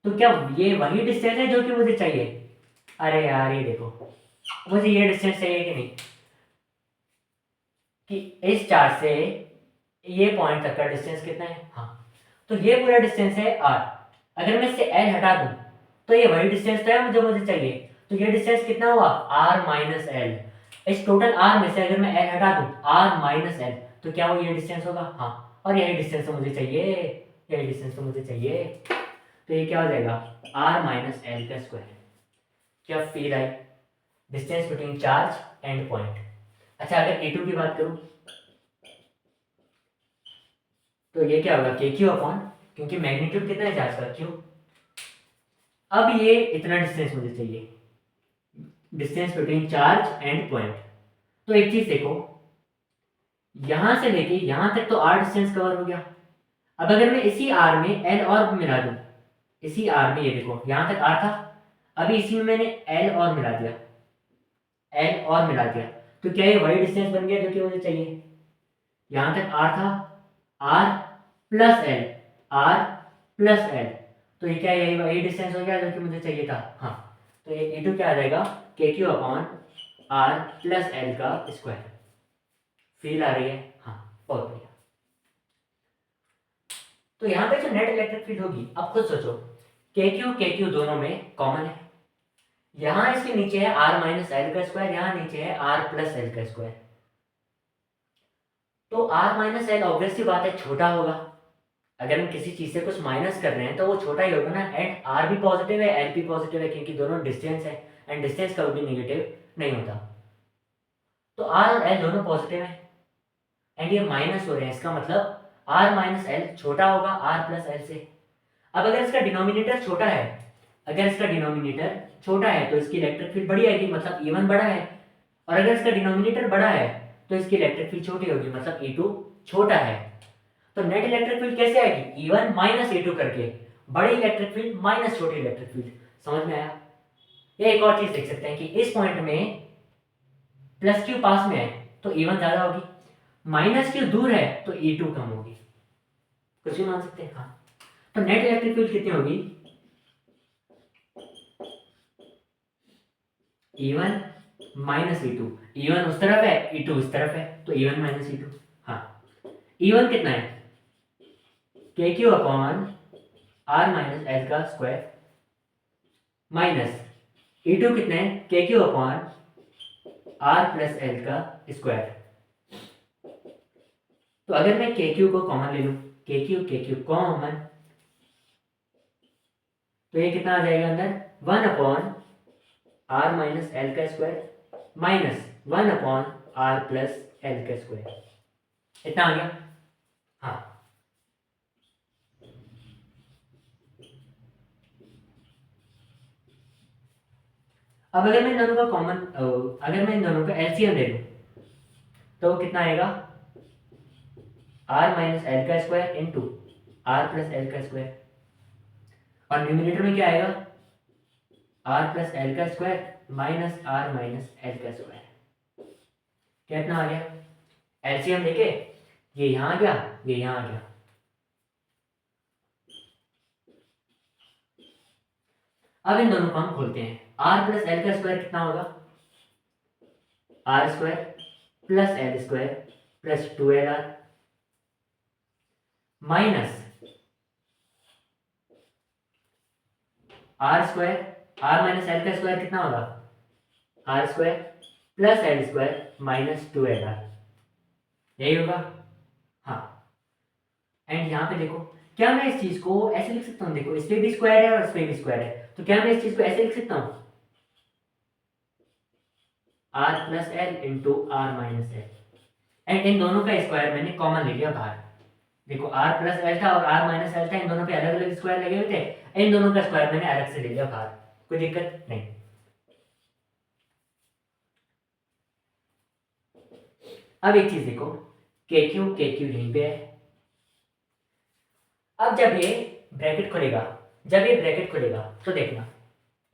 तो क्या ये वही डिस्टेंस है जो कि मुझे चाहिए, अरे यार ये देखो, मुझे ये डिस्टेंस चाहिए कि नहीं, कि इस चार्ज से ये पॉइंट तक का डिस्टेंस कितना है, हाँ, तो ये पूरा डिस्टेंस है r। अगर मैं इससे l हटा दूं तो ये वही डिस्टेंस है जो मुझे चाहिए, तो ये डिस्टेंस कितना हुआ, r माइनस एल। इस टोटल r में से अगर मैं l हटा दूं, r माइनस एल, तो क्या वो ये डिस्टेंस होगा, हाँ, और यही डिस्टेंस तो मुझे चाहिए, यही डिस्टेंस तो मुझे चाहिए। तो ये क्या हो जाएगा, r माइनस एल का स्क्वायर। क्या feel I, distance between charge and point. अच्छा, अगर E2 की बात करूं तो ये क्या होगा, KQ अपॉन, क्योंकि मैग्नीट्यूड कितना है चार्ज का, Q। अब ये इतना डिस्टेंस मुझे चाहिए, distance between charge and point. तो एक चीज देखो, यहां से लेके यहां तक तो r डिस्टेंस कवर हो गया। अब अगर मैं इसी r में l और मिला दूं, इसी r में, ये देखो यहां तक r था, अभी इसी में मैंने l और मिला दिया, l और मिला दिया, तो क्या ये वही डिस्टेंस बन गया जो कि मुझे चाहिए, यहां तक r था, r plus L, r plus L, तो ये क्या, यही वही डिस्टेंस हो गया जो कि मुझे चाहिए था, हाँ। तो ये E2 क्या आ जाएगा, KQ upon r plus L का स्क्वायर। फील आ रही है, हाँ, बहुत बढ़िया। तो यहाँ पे जो नेट इलेक्ट्रिक फील्ड होगी, अब खुद सोचो, KQ दोनों में कॉमन है, यहाँ इसके नीचे है r माइनस एल का स्क्वायर, यहाँ नीचे है r प्लस एल का स्क्वायर। तो r माइनस एल ऑब्वियसली बात है छोटा होगा, अगर हम किसी चीज से कुछ माइनस कर रहे हैं तो वो छोटा ही होगा ना, एंड r भी पॉजिटिव है, l भी पॉजिटिव है, क्योंकि दोनों डिस्टेंस है, एंड डिस्टेंस कभी भी नेगेटिव नहीं होता। तो r और l दोनों पॉजिटिव है, एंड ये माइनस हो रहे हैं, इसका मतलब r माइनस एल छोटा होगा r प्लस एल से। अब अगर इसका डिनोमिनेटर छोटा है, अगर इसका डिनोमिनेटर छोटा है तो इसकी इलेक्ट्रिक फील्ड बड़ी आएगी, मतलब E1 बड़ा है, और अगर इसका डिनोमिनेटर बड़ा है तो इसकी इलेक्ट्रिक फील्ड छोटी होगी, मतलब E2 छोटा है। तो नेट इलेक्ट्रिक फील्ड कैसे आएगी, E1 माइनस E2 करके, बड़ी इलेक्ट्रिक फील्ड माइनस छोटी इलेक्ट्रिक फील्ड। समझ में आया। ये एक और चीज देख सकते हैं कि इस पॉइंट में प्लस क्यू पास में है तो E1 ज्यादा होगी, माइनस क्यू दूर है तो E2 कम होगी, कुछ भी मान सकते हैं, हाँ। तो नेट इलेक्ट्रिक फील्ड कितनी होगी, E1 माइनस E2, E1 उस तरफ है, E2 इस तरफ है, तो E1 माइनस E2, हाँ। E1 कितना है, KQ upon r minus L का स्क्वायर, माइनस E2 कितना है, KQ upon r plus L का स्क्वायर। तो अगर मैं KQ को कॉमन ले लूं, KQ कॉमन, तो ये कितना आ जाएगा अंदर, 1 अपॉन r माइनस एल का square minus 1 upon r plus L का स्क्वायर, इतना आ गया, हाँ। अब अगर मैं इन दोनों का कॉमन, अगर मैं इन दोनों का एलसीएम ले लूं तो कितना आएगा, r माइनस एल का square into r plus L का स्क्वायर, और न्यूमिनेटर में क्या आएगा, r प्लस एल का square minus r minus L का स्क्वायर, कितना आ गया, एलसीएम लेके ये यहां आ गया, ये यहां आ गया। अब इन दोनों को हम खोलते हैं, r प्लस एल का स्क्वायर कितना होगा, r square plus L square plus 2lr minus r square, r minus L का स्क्वायर कितना होगा, r square plus L square minus 2LR, यही होगा। हाँ, एंड यहाँ पे देखो, क्या मैं इस चीज को ऐसे लिख सकता हूँ, देखो इस पे भी स्क्वायर है और इस पे भी स्क्वायर है, तो क्या मैं इस चीज को ऐसे लिख सकता हूँ, r plus L into R minus L, and इन दोनों का स्क्वायर मैंने कॉमन ले लिया बाहर। देखो r प्लस एल था और r माइनस एल था, इन दोनों पे अलग अलग स्क्वायर लगे हुए थे, इन दोनों का स्क्वायर मैंने अलग से ले लिया बाहर, कोई दिक्कत नहीं। अब एक चीज देखो, के क्यू यहीं पे है। अब जब ये ब्रैकेट खुलेगा, जब ये ब्रैकेट खुलेगा तो देखना,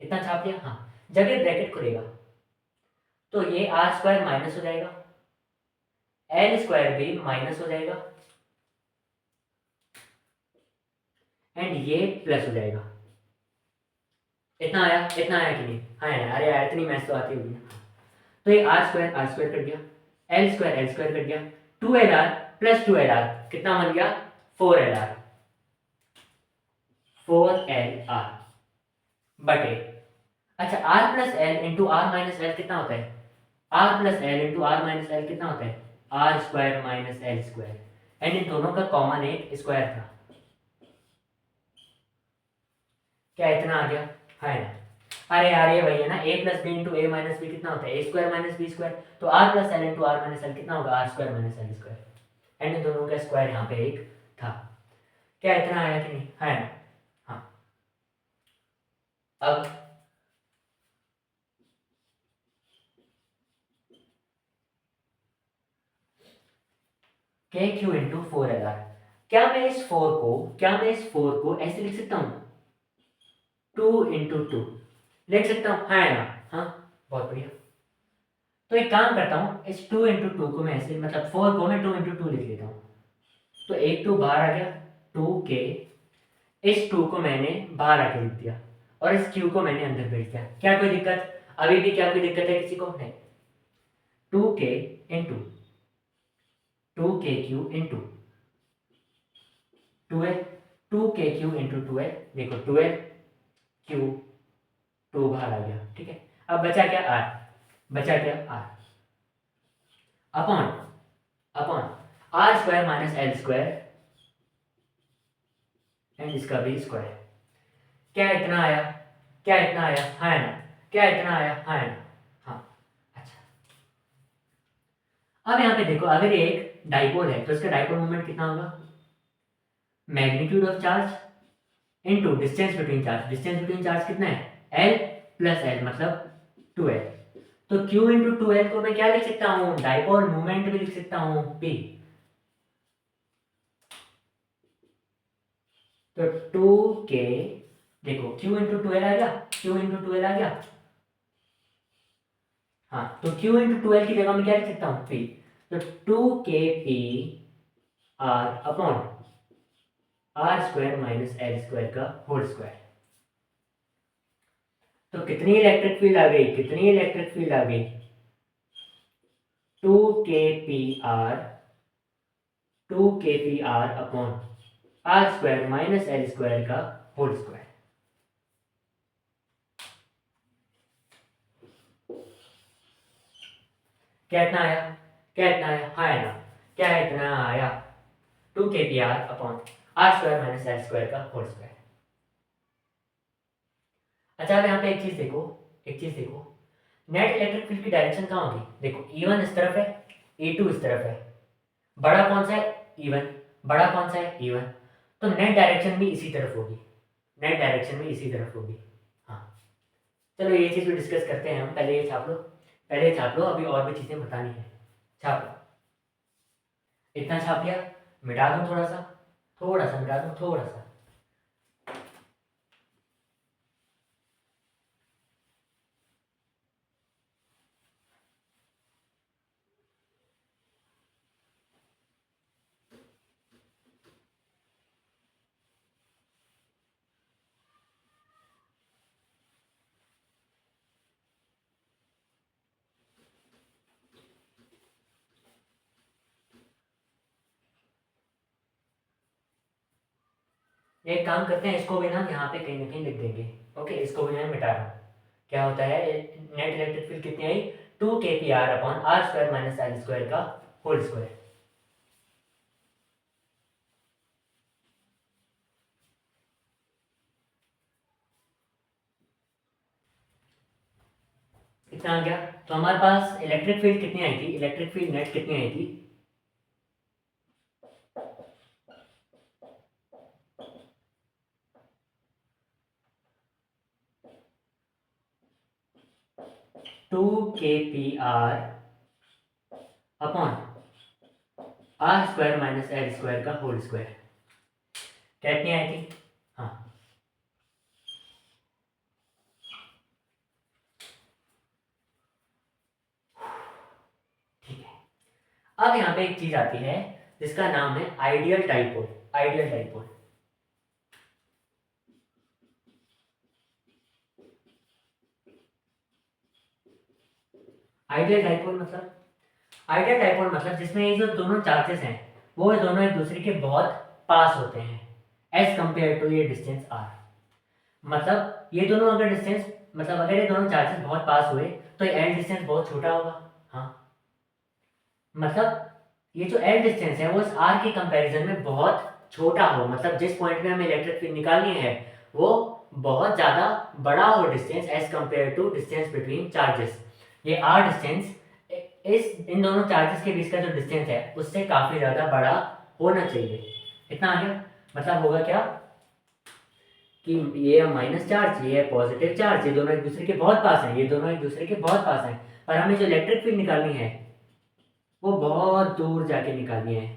इतना छाप दिया, हाँ, जब ये ब्रैकेट खुलेगा तो ये आर स्क्वायर माइनस हो जाएगा, एल स्क्वायर भी माइनस हो जाएगा, एंड ये प्लस हो जाएगा। इतना आया, इतना आया कि नहीं, हाँ यार, अरे यार इतनी मैथ्स तो आती होगी ना। तो ये आर स्क्वायर कट गया, एल स्क्वायर कट गया, 2LR प्लस 2LR कितना बन गया, 4LR, 4LR बटे, अच्छा R plus L into R minus L कितना होता है, R plus L into R minus L कितना होता है, R square minus L square, and इन दोनों का कॉमन एक स्क्वायर था, क्या इतना आ गया, है ना। अरे यार ये वही है ना, A plus B into A minus B कितना होता है, A square minus B square, तो R plus L into R minus L कितना होगा, R square minus L square, and इन दोनों का स्क्वायर यहाँ पे एक था, क्या इतना आया कि नहीं, है ना। हाँ, अब के क्यू इंटू 4LR, क्या मैं इस 4 को ऐसे लिख सकता हूँ, 2 × 2 लिख सकता हूँ, है ना। हाँ, बहुत बढ़िया। तो एक काम करता हूँ, इस 2 × 2 को मैं ऐसे, मतलब 4 को मैं 2 × 2 लिख लेता हूँ, तो एक 2 बाहर आ गया, 2K, इस 2 को मैंने बाहर आके लिख दिया और इस Q को मैंने अंदर भेज दिया, क्या कोई दिक्कत, अभी भी क्या कोई दिक्कत है किसी को, नहीं। 2K into 2KQ into 2L, 2KQ into 2L, देखो 2LQ 2 बाहर आ गया, ठीक है। अब बचा क्या, R, बचा क्या, R upon upon R square minus L square, and इसका भी स्क्वायर, क्या इतना आया, क्या इतना आया, है ना, क्या इतना आया, है ना। हाँ, अच्छा, अब यहाँ पे देखो, अगर ये एक डाइपोल है तो इसका डाइपोल मोमेंट कितना होगा, magnitude of charge into distance between charge, distance between charge कितना है, एल प्लस एल मतलब 2L, तो Q इंटू 2L को मैं क्या लिख सकता हूँ, डाइपोल मोमेंट भी लिख सकता हूँ P, तो 2K, देखो Q इंटू 2L आ गया, Q इंटू 2L आ गया, हाँ, तो Q इंटू 2L की जगह में क्या लिख सकता हूँ, P, तो 2KP R upon R square minus L square का होल स्क्वायर, तो कितनी इलेक्ट्रिक फील्ड आ गई, कितनी इलेक्ट्रिक फील्ड आ गई, 2KPR, 2KPR upon R square minus L square का होल स्क्वायर, क्या इतना आया, क्या इतना आया, हाँ ना, क्या इतना आया, 2KPR upon R square minus L square का होल स्क्वायर। अच्छा, अब यहाँ पे एक चीज देखो, एक चीज देखो, नेट इलेक्ट्रिक फील्ड की डायरेक्शन कहाँ होगी, देखो E1 इस तरफ है, E2 इस तरफ है, बड़ा कौन सा है, E1, बड़ा कौन सा है, E1, तो नेट डायरेक्शन भी इसी तरफ होगी, नेट डायरेक्शन भी इसी तरफ होगी। हाँ, चलो ये चीज़ भी डिस्कस करते हैं हम, पहले ये छाप लो, पहले ये छाप लो, अभी और भी चीज़ें बतानी है, छाप लो, इतना छाप लिया, मिटा दूँ थोड़ा सा, थोड़ा सा मिटा दूँ, थोड़ा सा, एक काम करते हैं, इसको भी ना यहाँ पे कहीं ना कहीं लिख देंगे, ओके, इसको भी मैं मिटा रहा हूँ, क्या होता है, नेट इलेक्ट्रिक फील्ड कितनी आई, 2kpr upon r square minus l square का होल स्क्वायर। इतना आ गया। तो हमारे पास इलेक्ट्रिक फील्ड कितनी आई थी, इलेक्ट्रिक फील्ड नेट कितनी आई थी, two K P R upon R square minus L square का होल स्क्वायर। कितनी आई थी, हाँ ठीक है। अब यहाँ पे एक चीज आती है जिसका नाम है ideal dipole. Ideal dipole, ideal dipole मतलब, आइडियल डाइपोल मतलब जिसमें ये जो दोनों चार्जेस हैं वो दोनों एक दूसरे के बहुत पास होते हैं एज कंपेयर टू ये डिस्टेंस आर। मतलब ये दोनों अगर डिस्टेंस, मतलब अगर ये दोनों चार्जेस बहुत पास हुए तो ये एल डिस्टेंस बहुत छोटा होगा। हाँ मतलब ये जो एल डिस्टेंस है वो इस आर के कंपैरिजन में बहुत छोटा हो, मतलब जिस पॉइंट में हमें इलेक्ट्रिक फील्ड निकालनी है वो बहुत ज़्यादा बड़ा हो distance as compare to distance between charges. ये आर डिस्टेंस इस इन दोनों चार्जेस के बीच का जो डिस्टेंस है उससे काफ़ी ज़्यादा बड़ा होना चाहिए। इतना आ गया। मतलब होगा क्या कि ये माइनस चार्ज, ये पॉजिटिव चार्ज, ये दोनों एक दूसरे के बहुत पास हैं, ये दोनों एक दूसरे के बहुत पास हैं, पर हमें जो इलेक्ट्रिक फील्ड निकालनी है वो बहुत दूर जाके निकालनी है।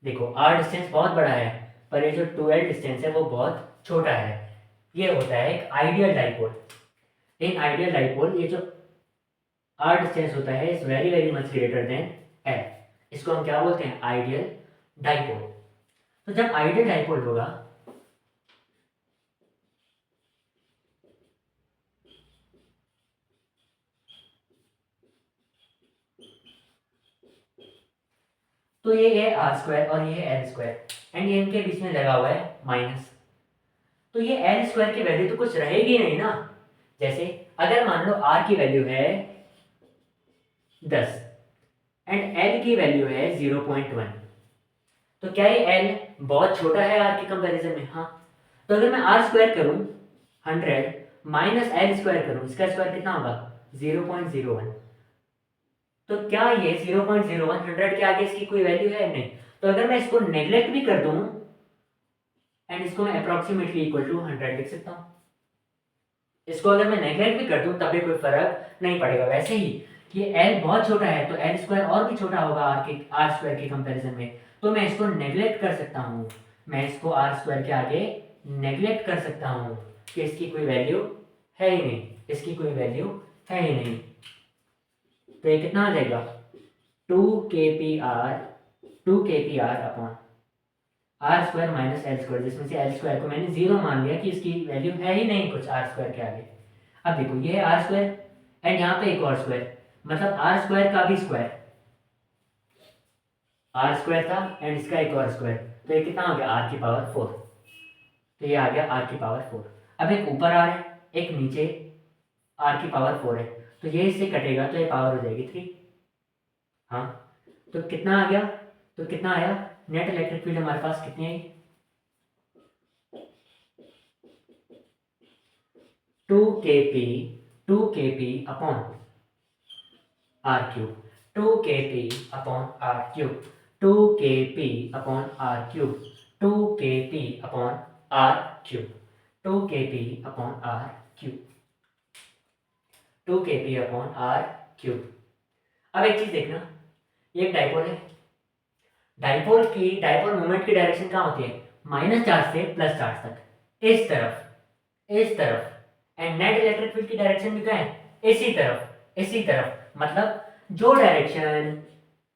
देखो आर डिस्टेंस बहुत बड़ा है पर ये जो 2l डिस्टेंस है वो बहुत छोटा है। ये होता है एक ideal dipole. In ideal dipole ये जो आर डिस्टेंस होता है is very very much greater than L. इसको हम क्या बोलते हैं, आइडियल डाइपोल। तो जब आइडियल डाइपोल होगा तो ये है आर स्क्वायर और ये है एल स्क्वायर एंड ये इनके बीच में लगा हुआ है माइनस। तो ये एल स्क्वायर की वैल्यू तो कुछ रहेगी नहीं ना। जैसे अगर मान लो आर की वैल्यू है 10 एंड एल की वैल्यू है 0.1, तो क्या ये एल बहुत छोटा है आर के कंपैरिजन में, हाँ। तो अगर मैं आर स्क्वायर करूं 100 माइनस एल स्क्वायर करूं, इसका स्क्वायर कितना होगा 0.01। तो क्या ये 0.01 100 के आगे इसकी कोई वैल्यू है, नहीं। तो अगर मैं इसको नेग्लेक्ट भी कर दूं एंड इसको मैं अप्रोक्सीमेटली इक्वल टू 100 लिख सकता हूं। इसको अगर मैं नेग्लेक्ट भी कर दूं तब भी कोई फर्क नहीं पड़ेगा। वैसे ही ये एल बहुत छोटा है तो एल स्क्वायर और भी छोटा होगा आर स्क्वायर के कंपैरिजन में, तो मैं इसको नेग्लेक्ट कर सकता हूँ। मैं इसको आर स्क्वायर के आगे नेग्लेक्ट कर सकता हूँ कि इसकी कोई वैल्यू है ही नहीं, इसकी कोई वैल्यू है ही नहीं। तो ये कितना आ जाएगा 2 kpr upon R square minus L square, जिसमें से एल स्क्वायर को मैंने 0 मान लिया कि इसकी वैल्यू है ही नहीं कुछ आर स्क्वायर के आगे। अब देखो ये है आर स्क्वायर एंड यहाँ पे एक और स्क्वायर, मतलब आर स्क्वायर का भी स्क्वायर, आर स्क्वायर था एंड इसका एक और स्क्वायर, तो ये कितना हो गया आर की पावर 4। तो ये आ गया आर की पावर 4। अब एक ऊपर आर है एक नीचे आर की पावर 4 है, तो ये इससे कटेगा तो ये पावर हो जाएगी 3। हाँ तो कितना आ गया, तो कितना आया नेट इलेक्ट्रिक फील्ड हमारे पास कितनी आई 2kp upon R cube, 2kp upon R cube, 2kp upon R cube, 2kp upon R cube, 2kp upon R cube, 2kp upon R cube. अब एक चीज देखना, ये एक डाइपोल है, डाइपोल मोमेंट की डायरेक्शन कहाँ होती है माइनस चार्ज से प्लस चार्ज तक, इस तरफ इस तरफ, एंड नेट इलेक्ट्रिक फील्ड की डायरेक्शन भी कहाँ है इसी तरफ इसी तरफ। मतलब जो डायरेक्शन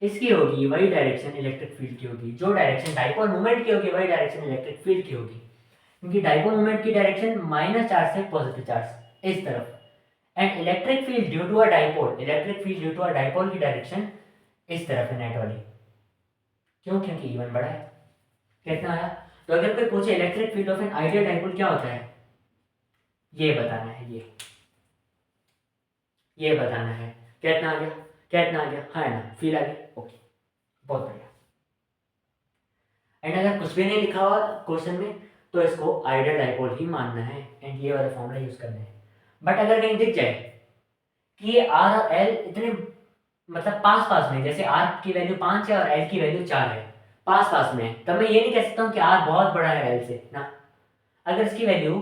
इसकी होगी वही डायरेक्शन इलेक्ट्रिक फील्ड की होगी, जो डायरेक्शन डाइपोल मोमेंट की होगी वही डायरेक्शन इलेक्ट्रिक फील्ड की होगी, क्योंकि डाइपोल मोमेंट की डायरेक्शन माइनस चार्ज से पॉजिटिव चार्ज इस तरफ, and electric field due to a dipole की डायरेक्शन इस तरफ है नेट वाली। क्यों, क्योंकि E1 बड़ा है। कितना आया, तो अगर कोई पूछे electric field of an ideal dipole क्या होता है, ये बताना है, ये बताना है। क्या इतना आ गया, क्या इतना आ गया, हाँ ना, फील आ गया, ओके, बहुत बढ़िया। एंड अगर कुछ भी नहीं लिखा हुआ क्वेश्चन में तो इसको आइडियल डाइपोल ही मानना है एंड ये वाला फॉर्मूला यूज करना है। बट अगर कहीं दिख जाए कि ये आर और एल इतने मतलब पास पास में, जैसे आर की वैल्यू 5 है और एल की वैल्यू 4 है, पास पास में, तब मैं ये नहीं कह सकता हूँ कि आर बहुत बड़ा है एल से ना। अगर इसकी वैल्यू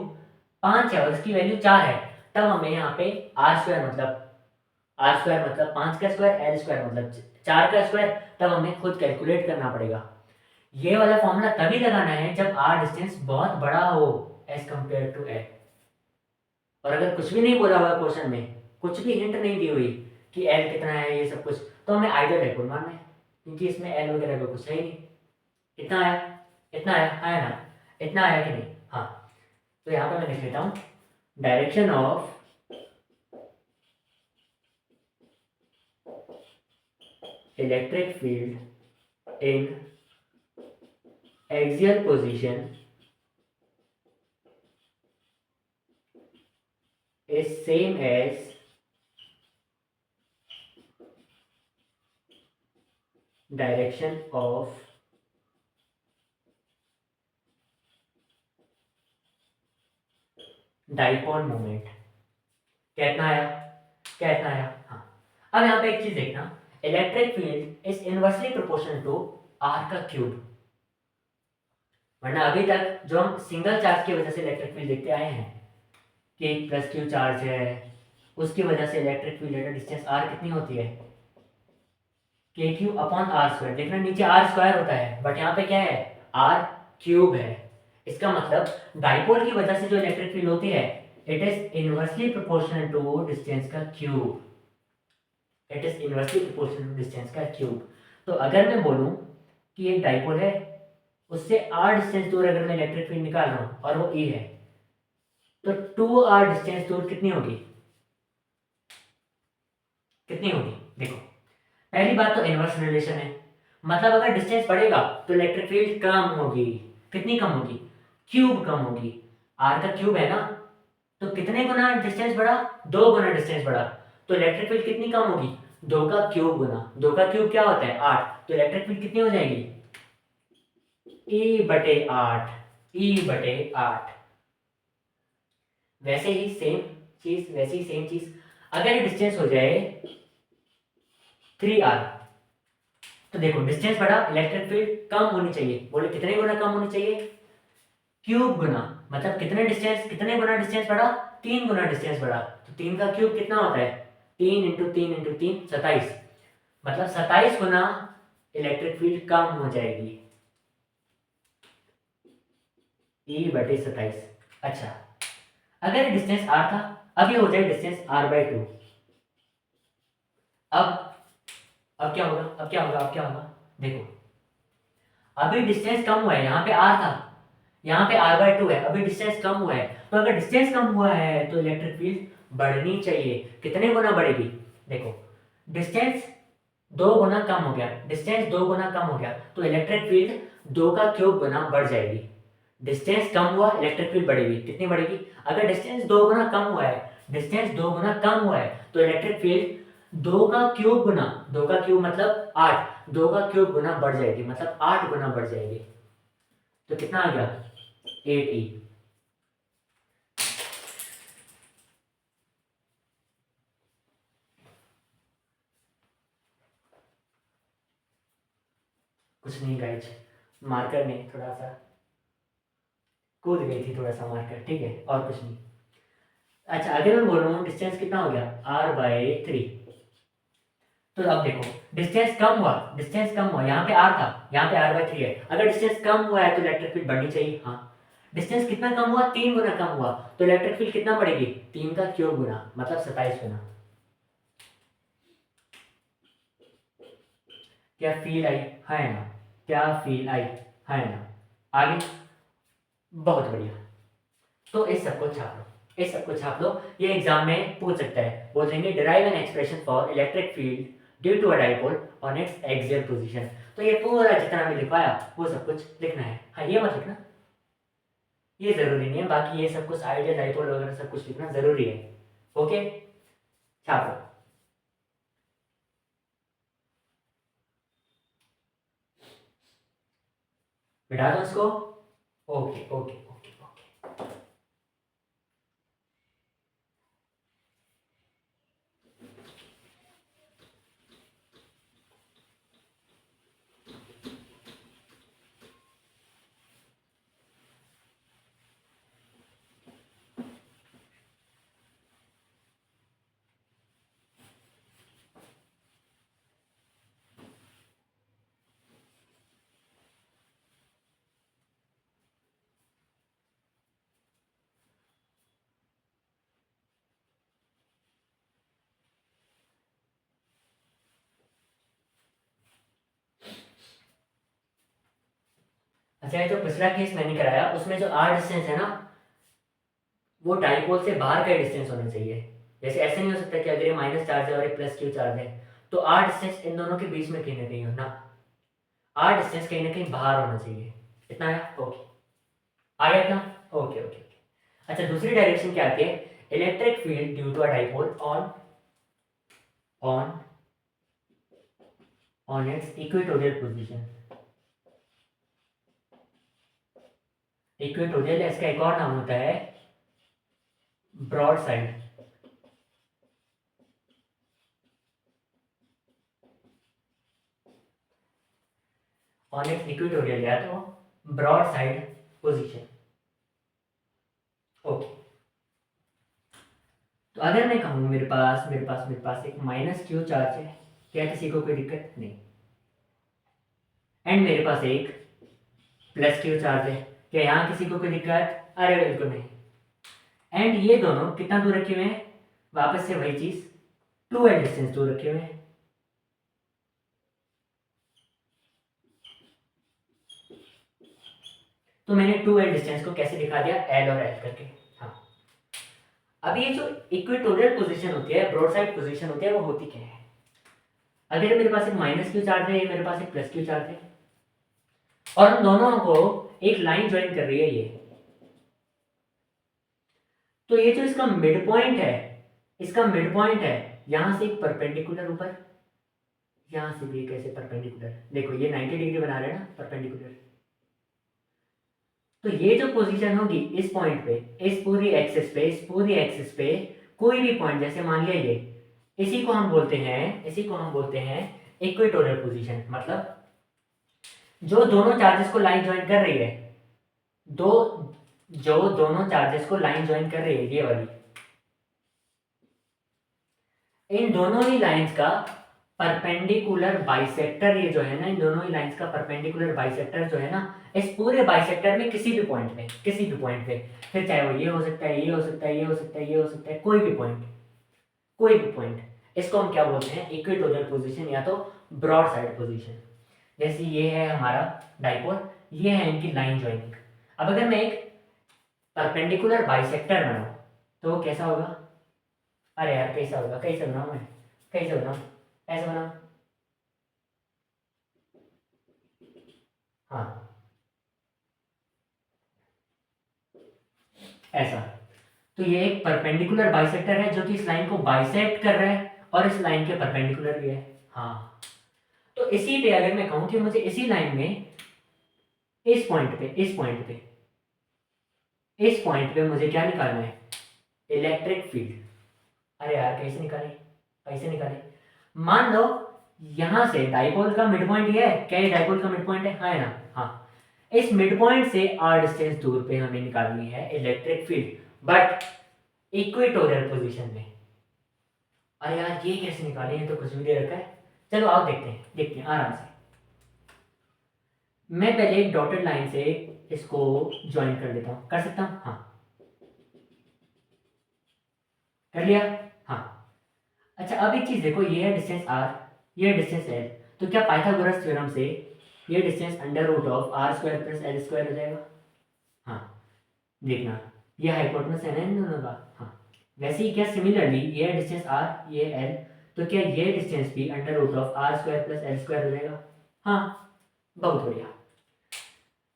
5 है और इसकी वैल्यू 4 है, तब हमें यहाँ पे आर स्क्वायर मतलब 5 का स्क्वायर, एल स्क्वायर मतलब 4 का स्क्वायर, तब हमें खुद कैलकुलेट करना पड़ेगा। ये वाला फॉर्मूला तभी लगाना है जब आर डिस्टेंस बहुत बड़ा हो एज कंपेयर टू एल। और अगर कुछ भी नहीं बोला हुआ क्वेश्चन में, कुछ भी हिंट नहीं दी हुई कि एल कितना है ये सब कुछ, तो हमें आइडियल डाइपोल मानना है, क्योंकि इसमें एल वगैरह का कुछ है ही नहीं। इतना आया, इतना आया ना, इतना आया कि नहीं, हाँ। तो यहाँ पे मैं लिख लेता हूँ direction of electric field in axial position is same as direction of dipole moment। कितना आया, कितना आया, हाँ। अब यहाँ पे एक चीज देखना, electric field is inversely proportional to R का क्यूब। वरना अभी तक जो हम सिंगल चार्ज की वजह से इलेक्ट्रिक फील्ड देखते आए हैं कि प्लस क्यू चार्ज है, उसकी वजह से electric field at distance R कितनी होती है, के क्यू अपॉन आर स्क्वायर। देखना नीचे आर स्क्वायर होता है, बट यहाँ पे क्या है, आर क्यूब है। इसका मतलब डाइपोल की वजह से जो इलेक्ट्रिक फील्ड होती है, it is inversely proportional to distance का cube. It is inversely proportional to distance का क्यूब। तो अगर मैं बोलूं कि एक डाइपोल है, उससे आर डिस्टेंस दूर अगर मैं इलेक्ट्रिक फील्ड निकाल रहा हूं और वो ई है, तो 2r डिस्टेंस दूर कितनी होगी, कितनी होगी, देखो पहली बात तो इनवर्स रिलेशन है, मतलब अगर डिस्टेंस बढ़ेगा तो इलेक्ट्रिक फील्ड कम होगी। कितनी कम होगी, क्यूब कम होगी। आर का क्यूब है ना, तो कितने गुना डिस्टेंस बढ़ा, 2 गुना डिस्टेंस बढ़ा, तो इलेक्ट्रिक फील्ड कितनी कम होगी, 2 का क्यूब गुना। 2 का क्यूब क्या होता है, 8, तो इलेक्ट्रिक फील्ड कितनी हो जाएगी, E/8, E/8। वैसे ही सेम चीज अगर डिस्टेंस हो जाए 3r, तो देखो डिस्टेंस बढ़ा, इलेक्ट्रिक फील्ड कम होनी चाहिए। बोले कितने गुना कम होनी चाहिए, क्यूब गुना। मतलब कितने गुना डिस्टेंस बढ़ा, 3 गुना डिस्टेंस बढ़ा। तो 3 का क्यूब कितना होता है, 3 इंटू 3 इंटू 3 27। मतलब 27 गुना इलेक्ट्रिक फील्ड कम हो जाएगी, E/27। अच्छा, अगर डिस्टेंस r था, अब ये हो जाए डिस्टेंस r/2। अब क्या होगा, अब क्या होगा, देखो अभी डिस्टेंस कम हुआ है, यहाँ पे r था, यहाँ पे r/2 है, अभी डिस्टेंस कम हुआ है। तो अगर डिस्टेंस कम हुआ है तो इलेक्ट्रिक फील्ड बढ़नी चाहिए। कितने गुना बढ़ेगी, देखो डिस्टेंस 2 गुना कम हो गया, डिस्टेंस 2 गुना कम हो गया, तो इलेक्ट्रिक फील्ड 2 का क्यूब गुना बढ़ जाएगी। डिस्टेंस कम हुआ, इलेक्ट्रिक फील्ड बढ़ेगी, कितनी बढ़ेगी, अगर डिस्टेंस 2 गुना कम हुआ है, डिस्टेंस 2 गुना कम हुआ है, तो इलेक्ट्रिक फील्ड 2 का क्यूब गुना, 2 का क्यूब मतलब 8, 2 का क्यूब गुना बढ़ जाएगी, मतलब 8 गुना बढ़ जाएगी। तो कितना आ गया, 8e। कुछ नहीं गाइज, मार्कर में थोड़ा सा कूद गई थी, थोड़ा सा मार्कर, ठीक है, और कुछ नहीं। अच्छा, अगर मैं बोल रहा हूँ डिस्टेंस कितना हो गया, r/3। तो अब देखो डिस्टेंस कम हुआ, यहाँ पे r था, यहाँ पे r/3 है। अगर डिस्टेंस कम हुआ है तो इलेक्ट्रिक फील्ड बढ़नी चाहिए, हाँ। डिस्टेंस कितना कम हुआ, 3 गुना कम हुआ, तो इलेक्ट्रिक फील्ड कितना बढ़ेगी, 3 का क्यूब गुना, मतलब 27 गुना। क्या फील आई, है ना, क्या फील आई, है ना। आगे, बहुत बढ़िया। तो इस सबको छाप लो, ये एग्जाम में पूछ सकता है, बोल देंगे derive an expression for electric field due to a dipole on its axial position. तो ये पूरा जितना भी लिखवाया वो सब कुछ लिखना है, हाँ, ये मत लिखना ये जरूरी नहीं है, बाकी ये सब कुछ आइडियल डाइपोल वगैरह सब कुछ लिखना जरूरी है। ओके, छापो। बिठा दो इसको। Okay okay okay okay. अच्छा, ये जो पिछला केस मैंने कराया उसमें जो आर डिस्टेंस है ना, वो डाइपोल से बाहर का डिस्टेंस होना चाहिए। जैसे ऐसे नहीं हो सकता कि अगर ये माइनस चार्ज है और ये प्लस क्यू चार्ज है तो आर डिस्टेंस इन दोनों के बीच में कहीं ना कहीं होना, आर डिस्टेंस कहीं ना कहीं बाहर होना चाहिए। इतना आया? ओके, आ गया इतना? Okay okay okay. अच्छा, दूसरी डायरेक्शन क्या आती है? Electric field due to a dipole on on on its equatorial position. Equatorial, इसका एक और नाम होता है broad side. On its equatorial या तो ब्रॉड साइड पोजीशन। ओके, तो अगर मैं कहूँ मेरे पास एक माइनस क्यू चार्ज है, क्या किसी को कोई दिक्कत नहीं? एंड मेरे पास एक प्लस क्यू चार्ज है, क्या यहाँ किसी को कोई दिक्कत? अरे बिल्कुल नहीं। एंड ये दोनों कितना दूर रखे हुए हैं? वापस से वही चीज, 2l डिस्टेंस दूर रखे हुए हैं। तो मैंने 2l डिस्टेंस को कैसे दिखा दिया? l और l करके। हाँ, अब ये जो इक्वेटोरियल पोजीशन होती है, ब्रॉड साइड पोजीशन होती है, वो होती क्या है? अगर मेरे पास एक माइनस क्यू चार्ज है, ये मेरे पास एक प्लस क्यू चार्ज है, और उन दोनों को एक लाइन ज्वाइन कर रही है ये, तो ये जो इसका मिड पॉइंट है, इसका मिड पॉइंट है यहां से एक परपेंडिकुलर ऊपर, यहां से भी एक ऐसे परपेंडिकुलर। देखो ये 90 डिग्री बना रहे हैं ना परपेंडिकुलर। तो ये जो पोजीशन होगी इस पॉइंट पे, इस पूरी एक्सिस पे कोई भी पॉइंट, जैसे मान लिया ये, इसी को हम बोलते हैं इक्वेटोरियल पोजीशन। मतलब जो दोनों चार्जेस को लाइन ज्वाइन कर रही है, दो जो दोनों चार्जेस को लाइन ज्वाइन कर रही है, ये वाली, इन दोनों ही लाइंस का परपेंडिकुलर बाइसेक्टर, ये जो है ना, इन दोनों ही लाइंस का परपेंडिकुलर बाइसेक्टर जो है ना, इस पूरे बाइसेक्टर में किसी भी पॉइंट पे, फिर चाहे वो ये हो सकता है, ये हो सकता है, ये हो सकता है, ये हो सकता है, कोई भी पॉइंट, इसको हम क्या बोलते हैं? इक्वेटोरियल पोजीशन या तो ब्रॉड साइड पोजीशन। जैसे ये है हमारा डाइपोल, ये है इनकी लाइन ज्वाइनिंग। अब अगर मैं एक परपेंडिकुलर बाइसेक्टर बनाऊं तो वो कैसा होगा? अरे यार कैसा होगा, कैसे बनाऊं मैं? कैसे बनाऊं? ऐसे बनाऊं? हाँ, ऐसा। तो ये एक परपेंडिकुलर बाइसेक्टर है जो कि इस लाइन को बाइसेक्ट कर रहा है और इस लाइन के परपेंडिकुलर भी है। हाँ, तो इसी पे अगर मैं कहूं कि मुझे इसी लाइन में इस पॉइंट पे मुझे क्या निकालना है? Electric field. अरे यार कैसे निकाले? मान लो यहां से डाइपोल का मिड पॉइंट ये है, क्या ये डाइपोल का मिड पॉइंट है? हाँ है ना? हाँ, इस मिड पॉइंट से r डिस्टेंस दूर पे हमें निकालनी है electric field, but equatorial position में। अरे यार ये कैसे निकाले? ये तो कुछ भी दे रखा है। चलो आओ देखते हैं आराम से। मैं पहले एक डॉटेड लाइन से इसको ज्वाइन कर देता हूं, कर सकता हूं? हाँ, कर लिया। हाँ, अच्छा अब एक चीज देखो, ये है डिस्टेंस r, ये है डिस्टेंस l, तो क्या पाइथागोरस थ्योरम से ये distance under root of r square plus l square हो जाएगा? हाँ, देखना, ये हाइपोटेनस है ना इन दोनों का। हाँ, वैसे ही क्या सिमिलरली ये है डिस्टेंस r, ये l, तो क्या ये डिस्टेंस भी under root of r square plus l square हो जाएगा? हाँ, बहुत बढ़िया।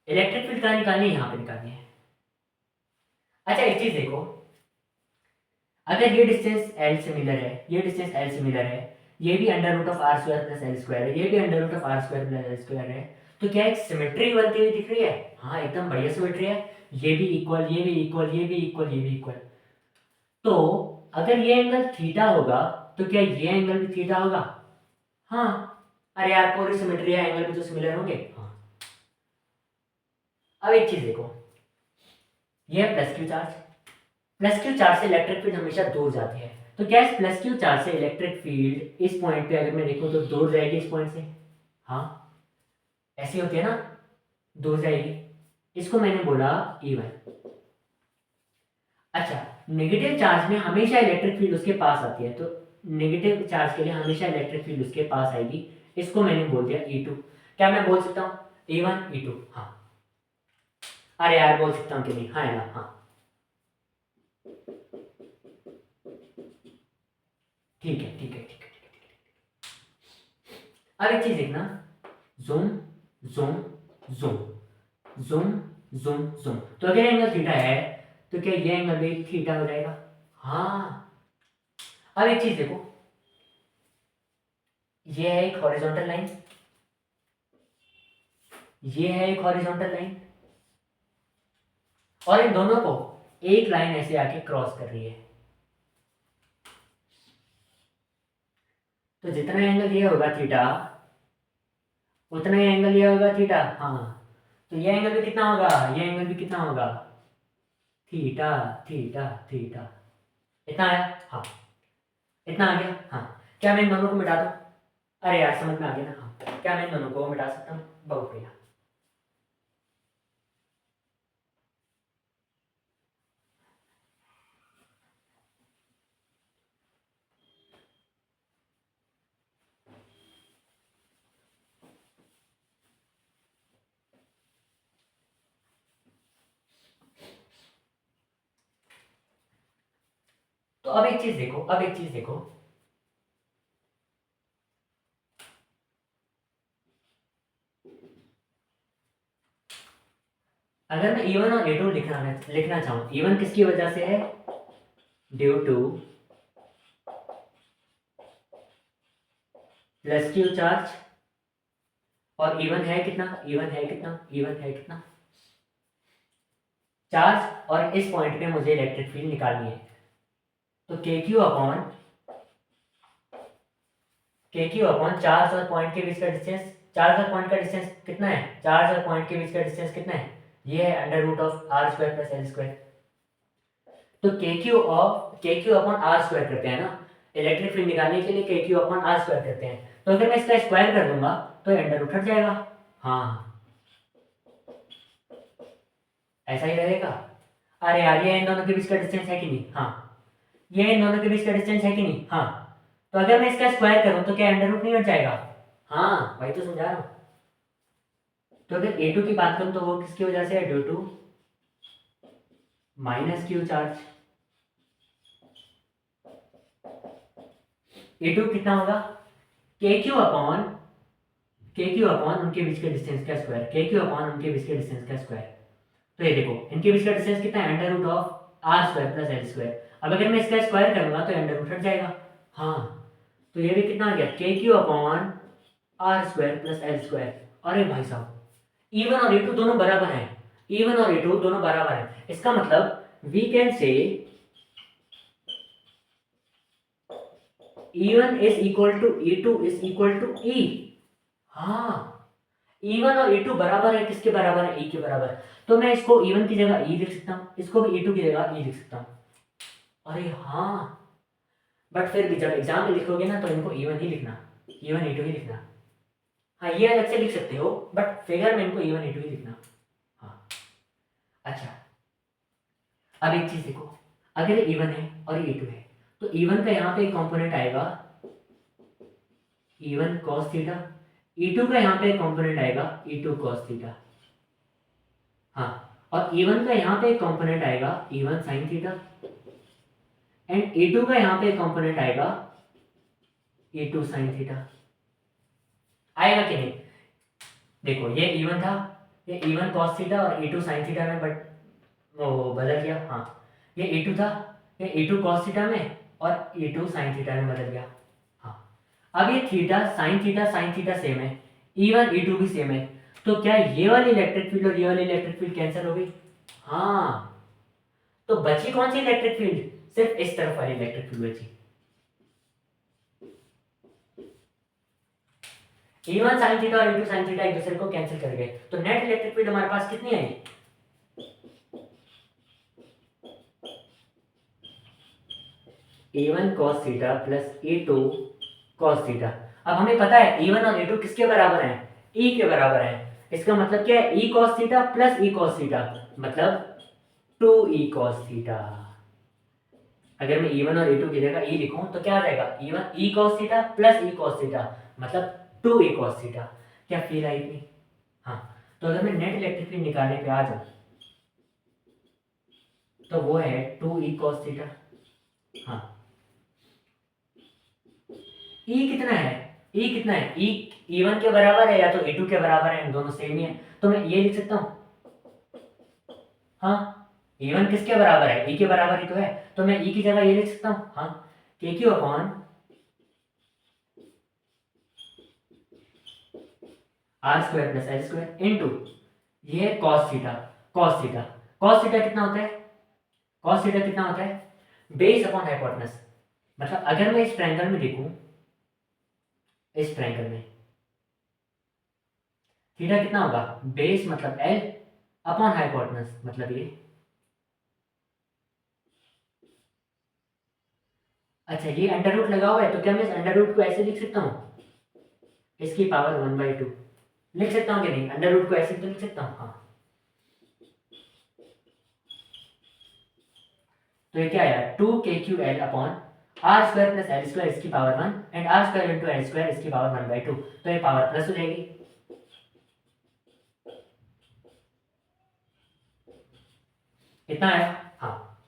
इलेक्ट्रिक फील्ड कहाँ निकालनी है? यहाँ पे निकालनी है। अच्छा एक चीज देखो, अगर ये डिस्टेंस एल से मिलर है, ये डिस्टेंस एल से मिलर है, ये भी under root of R square plus L square है, ये भी under root of R square plus L square है, तो क्या एक सिमेट्री बनती हुई दिख रही है? हाँ एकदम बढ़िया सिमेट्री है, ये भी इक्वल, ये भी इक्वल, ये भी इक्वल, ये भी इक्वल। तो अगर ये एंगल थीटा होगा तो क्या ये एंगल भी थीटा होगा? हाँ। अरे यार पूरी सिमेट्री है, एंगल भी तो सिमिलर होंगे। हाँ। अब एक चीज देखो, ये है plus Q charge, plus Q charge से इलेक्ट्रिक फील्ड हमेशा दूर जाती है, तो क्या इस प्लस क्यू चार्ज से इलेक्ट्रिक फील्ड इस पॉइंट पे अगर मैं देखूं तो दूर जाएगी इस पॉइंट से? हाँ ऐसी होती है ना, दूर जाएगी। इसको मैंने बोला E1। अच्छा, नेगेटिव चार्ज में हमेशा इलेक्ट्रिक फील्ड उसके पास आती है, तो नेगेटिव चार्ज के लिए हमेशा इलेक्ट्रिक फील्ड उसके पास आएगी, इसको मैंने बोल दिया E2। क्या मैं बोल सकता हूँ E1 E2? हाँ। अरे यार बोल सकता हूँ कि नहीं? हाँ है ना, हाँ ठीक है ठीक है ठीक है ठीक है। अब एक चीज देखना, zoom zoom zoom zoom zoom zoom, तो अगर एंगल थीटा है तो क्या ये एंगल भी थीटा हो जाएगा? हाँ। अब एक चीज देखो, ये है एक हॉरिजॉन्टल लाइन, ये है एक हॉरिजॉन्टल लाइन, और इन दोनों को एक लाइन ऐसे आके क्रॉस कर रही है, तो जितना एंगल ये होगा थीटा, उतना ही एंगल ये होगा थीटा। हाँ, तो ये एंगल भी कितना होगा, ये एंगल भी कितना होगा? Theta theta theta. इतना आया? हाँ इतना आ गया। हाँ, क्या मैं इन दोनों को मिटा दूं? अरे यार समझ में आ गया ना? हाँ, क्या मैं इन दोनों को मिटा सकता हूँ? बहुत बढ़िया। तो अब एक चीज देखो, अब एक चीज देखो, अगर मैं E1 और E2 लिखना चाहूँ, E1 किसकी वजह से है? Due two plus Q charge, और E1 है कितना? E1 है कितना? E1 है कितना? चार्ज, और इस पॉइंट पे मुझे इलेक्ट्रिक फील्ड निकालनी है, तो के क्यू अपॉन चार्ज और पॉइंट के बीच का डिस्टेंस, चार्ज और पॉइंट का डिस्टेंस कितना है? चार्ज और पॉइंट के बीच का डिस्टेंस कितना है? ये है under root of R square plus L square. तो K Q upon R square करते हैं ना, इलेक्ट्रिक फील्ड निकालने के लिए के क्यू अपॉन आर स्क्वायर करते हैं, तो अगर मैं इसका स्क्वायर कर दूंगा तो अंडर रूट हट जाएगा। हाँ ऐसा ही रहेगा। अरे यार ये इन दोनों के बीच का डिस्टेंस है कि नहीं? हाँ, ये इन दोनों के बीच का डिस्टेंस है कि नहीं? हाँ, तो अगर मैं इसका स्क्वायर करूं तो क्या अंडर रूट नहीं हट जाएगा? हाँ वही तो समझा रहा हूं। तो अगर A2 की बात करूं तो वो किसकी वजह से है? Due to minus Q charge. A2 कितना होगा? के क्यू अपॉन उनके बीच के डिस्टेंस का स्क्वायर, के क्यू अपॉन उनके बीच के डिस्टेंस का स्क्वायर। तो ये देखो इनके बीच का डिस्टेंस कितना है? Under root of R square plus L square. अब अगर मैं इसका स्क्वायर करूंगा तो अंडर रूट हट जाएगा। हाँ, तो ये भी कितना आ गया? K Q upon R square plus L square. अरे भाई साहब, E1 और E2 दोनों बराबर हैं, E1 और E2 दोनों बराबर हैं, इसका मतलब we can say E1 is equal to E2 is equal to E। हाँ, E1 और E2 बराबर है, किसके बराबर है? E के बराबर। तो मैं इसको E1 की जगह E लिख सकता हूँ, इसको भी E2 की जगह E लिख सकता हूँ। अरे हाँ, बट फिर भी जब एग्जाम में लिखोगे ना तो इनको E1 ही लिखना, E1 E2 ही लिखना। हाँ ये अलग से लिख सकते हो, बट फिगर में इनको E1 E2 ही लिखना। हाँ अच्छा, अब एक चीज देखो, अगर ये E1 है और ये E2 है, तो E1 का यहाँ पे एक कॉम्पोनेंट आएगा E1 cos थीटा, E2 का यहाँ पे एक कॉम्पोनेंट आएगा E2 cos थीटा। हाँ, और E1 का यहाँ पे एक कॉम्पोनेंट आएगा E1 sin theta, and E2 का यहाँ पे एक कॉम्पोनेंट आएगा E2 sin थीटा। आएगा कि नहीं? देखो ये E1 था, ये E1 cos थीटा और E2 sin थीटा में वो बदल गया, हाँ ये E2 था, ये E2 cos थीटा में और E2 sin थीटा में बदल गया। हाँ अब ये sin थीटा सेम है, E1 E2 भी सेम है, तो क्या ये वाली इलेक्ट्रिक फील्ड और ये वाली इलेक्ट्रिक फील्ड कैंसिल हो गई? हाँ, तो बची कौन सी इलेक्ट्रिक फील्ड? सिर्फ इस तरफ वाली इलेक्ट्रिक फील्ड बची। E1 sin थीटा और E2 sin थीटा एक दूसरे को कैंसिल कर गए, तो नेट इलेक्ट्रिक फील्ड हमारे पास कितनी आई? E1 cos theta plus E2 cos theta. अब हमें पता है E1 और E2 किसके बराबर हैं? E के बराबर हैं। इसका मतलब क्या है? E cos theta plus E cos theta मतलब 2E cos थीटा। अगर मैं E1 और E2 की जगह E लिखूं तो क्या आ जाएगा? E1 E cos theta plus E cos theta मतलब 2E cos थीटा। क्या फील आई थी? हाँ, तो अगर मैं नेट इलेक्ट्रिक फील्ड निकालने पे आ जाऊं तो वो है 2E cos थीटा। हाँ, ई कितना है? ई कितना है? ई E1 के बराबर है या तो E2 के बराबर है, दोनों सेम ही है, तो मैं ये लिख सकता हूँ। हाँ, E1 किसके बराबर है? ई के बराबर ही तो है, तो मैं ई की जगह ये लिख सकता हूँ। हाँ, K Q upon R square plus L square into ये है cos theta. Cos theta, cos theta कितना होता है? कॉस थीटा कितना होता है? Base upon hypotenuse. मतलब अगर मैं इस ट्रायंगल में देखूं, इस ट्रायंगल में थीटा कितना होगा? बेस मतलब एल अपॉन हाइपोटेनस मतलब ये। अच्छा, ये अंडर रूट लगा हुआ है, तो क्या मैं इस अंडर रूट को ऐसे लिख सकता हूँ? इसकी पावर 1/2 लिख सकता हूँ कि नहीं? अंडर रूट को ऐसे तो लिख सकता हूँ। हाँ, तो ये क्या आया? 2 KQ L upon R square plus L square इसकी power 1 and R square into L square इसकी पावर 1/2, तो ये पावर प्लस हो जाएगी। कितना आया? हाँ,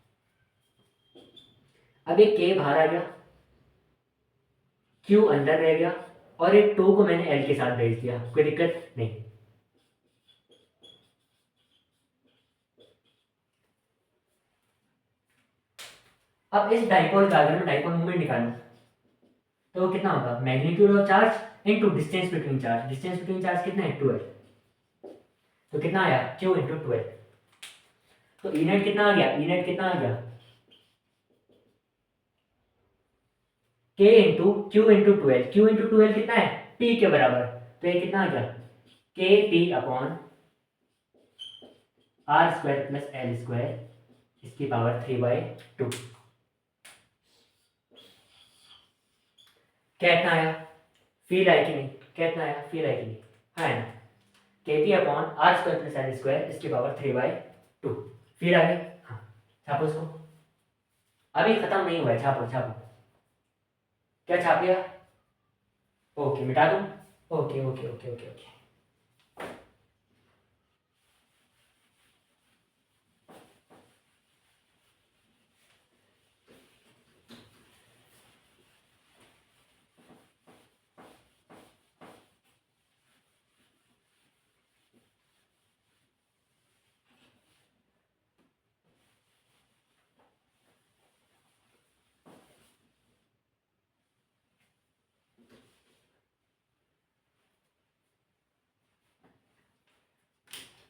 अब ये K बाहर आ गया, Q अंदर रह गया और एक 2 को मैंने L के साथ भेज दिया, कोई दिक्कत नहीं। अब इस डाइपोल का अगर मैं डाइपोल मूवमेंट निकालूं तो वो कितना होगा? Magnitude of charge into distance between charge. Distance between charge कितना है? 12, तो कितना आया? Q into 12। तो ई नेट कितना आ गया? ई नेट कितना आ गया? K into Q into 12। Q into 12 कितना है? T के बराबर, तो ये कितना आ गया? K T upon R square plus L square इसकी पावर 3/2। क्या इतना आया? फील आई कि नहीं? क्या इतना आया? फील आई कि नहीं? हाँ है ना? K T upon R square plus L square इसकी पावर 3/2। फील आ गई? हाँ, छापो इसको। अभी खत्म नहीं हुआ है, छापो छापो। क्या छाप लिया? ओके, मिटा दूं? Okay okay okay okay okay.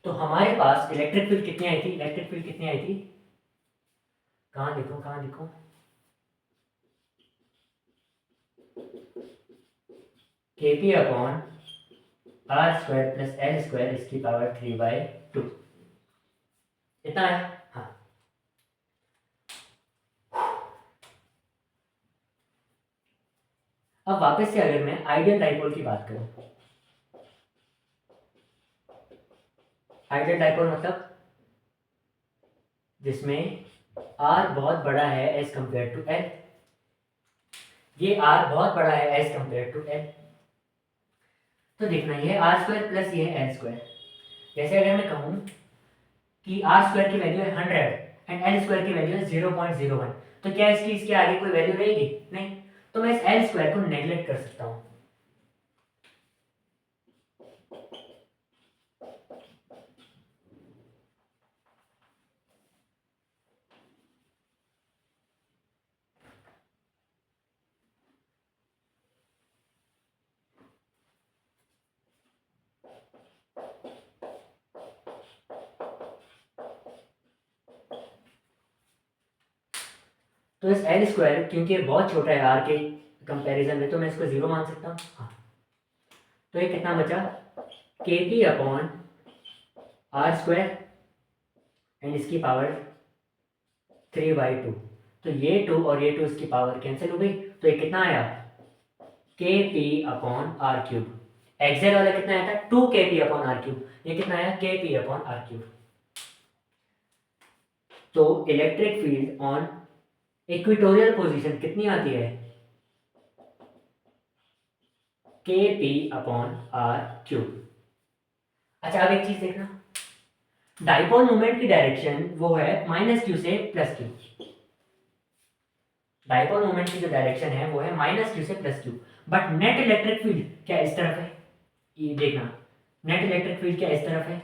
तो हमारे पास इलेक्ट्रिक फील्ड कितनी आई थी? इलेक्ट्रिक फील्ड कितनी आई थी? कहाँ लिखूं, कहाँ लिखूं? K P upon R square plus L square इसकी पावर 3/2। इतना है? हाँ, अब वापस से अगर मैं आइडियल डाइपोल की बात करूं, आइडियल डाइपोल मतलब जिसमें r बहुत बड़ा है एज कंपेयर टू l। ये r बहुत बड़ा है एज कंपेयर टू l, तो देखना ये आर स्क्वायर प्लस ये एल स्क्वायर। जैसे अगर मैं कहूँ कि आर स्क्वायर की वैल्यू है 100 एंड एल स्क्वायर की वैल्यू है 0.01, तो क्या इसकी इसके आगे कोई वैल्यू रहेगी? नहीं, तो मैं इस एल स्क्वायर को नेग्लेक्ट कर सकता हूँ। तो इस एल स्क्वायर क्योंकि ये बहुत छोटा है आर के कंपैरिजन में, तो मैं इसको 0 मान सकता हूँ। हाँ, तो ये कितना बचा, K P upon R square and इसकी पावर 3/2। तो ये 2 और ये 2 इसकी पावर कैंसिल हो गई, तो ये कितना आया, K P upon R cube. Axial वाला कितना आया था, 2 के पी अपॉन आर क्यूब, ये कितना आया, K P upon R cube. तो electric field on equatorial position कितनी आती है, के पी अपॉन आर क्यूब। अच्छा अब एक चीज देखना, डाइपोल मोमेंट की डायरेक्शन वो है -q से +q। डाइपोल मोमेंट की जो डायरेक्शन है वो है -q से +q, but net electric field क्या इस तरफ है, ये देखना, नेट इलेक्ट्रिक फील्ड क्या इस तरफ है,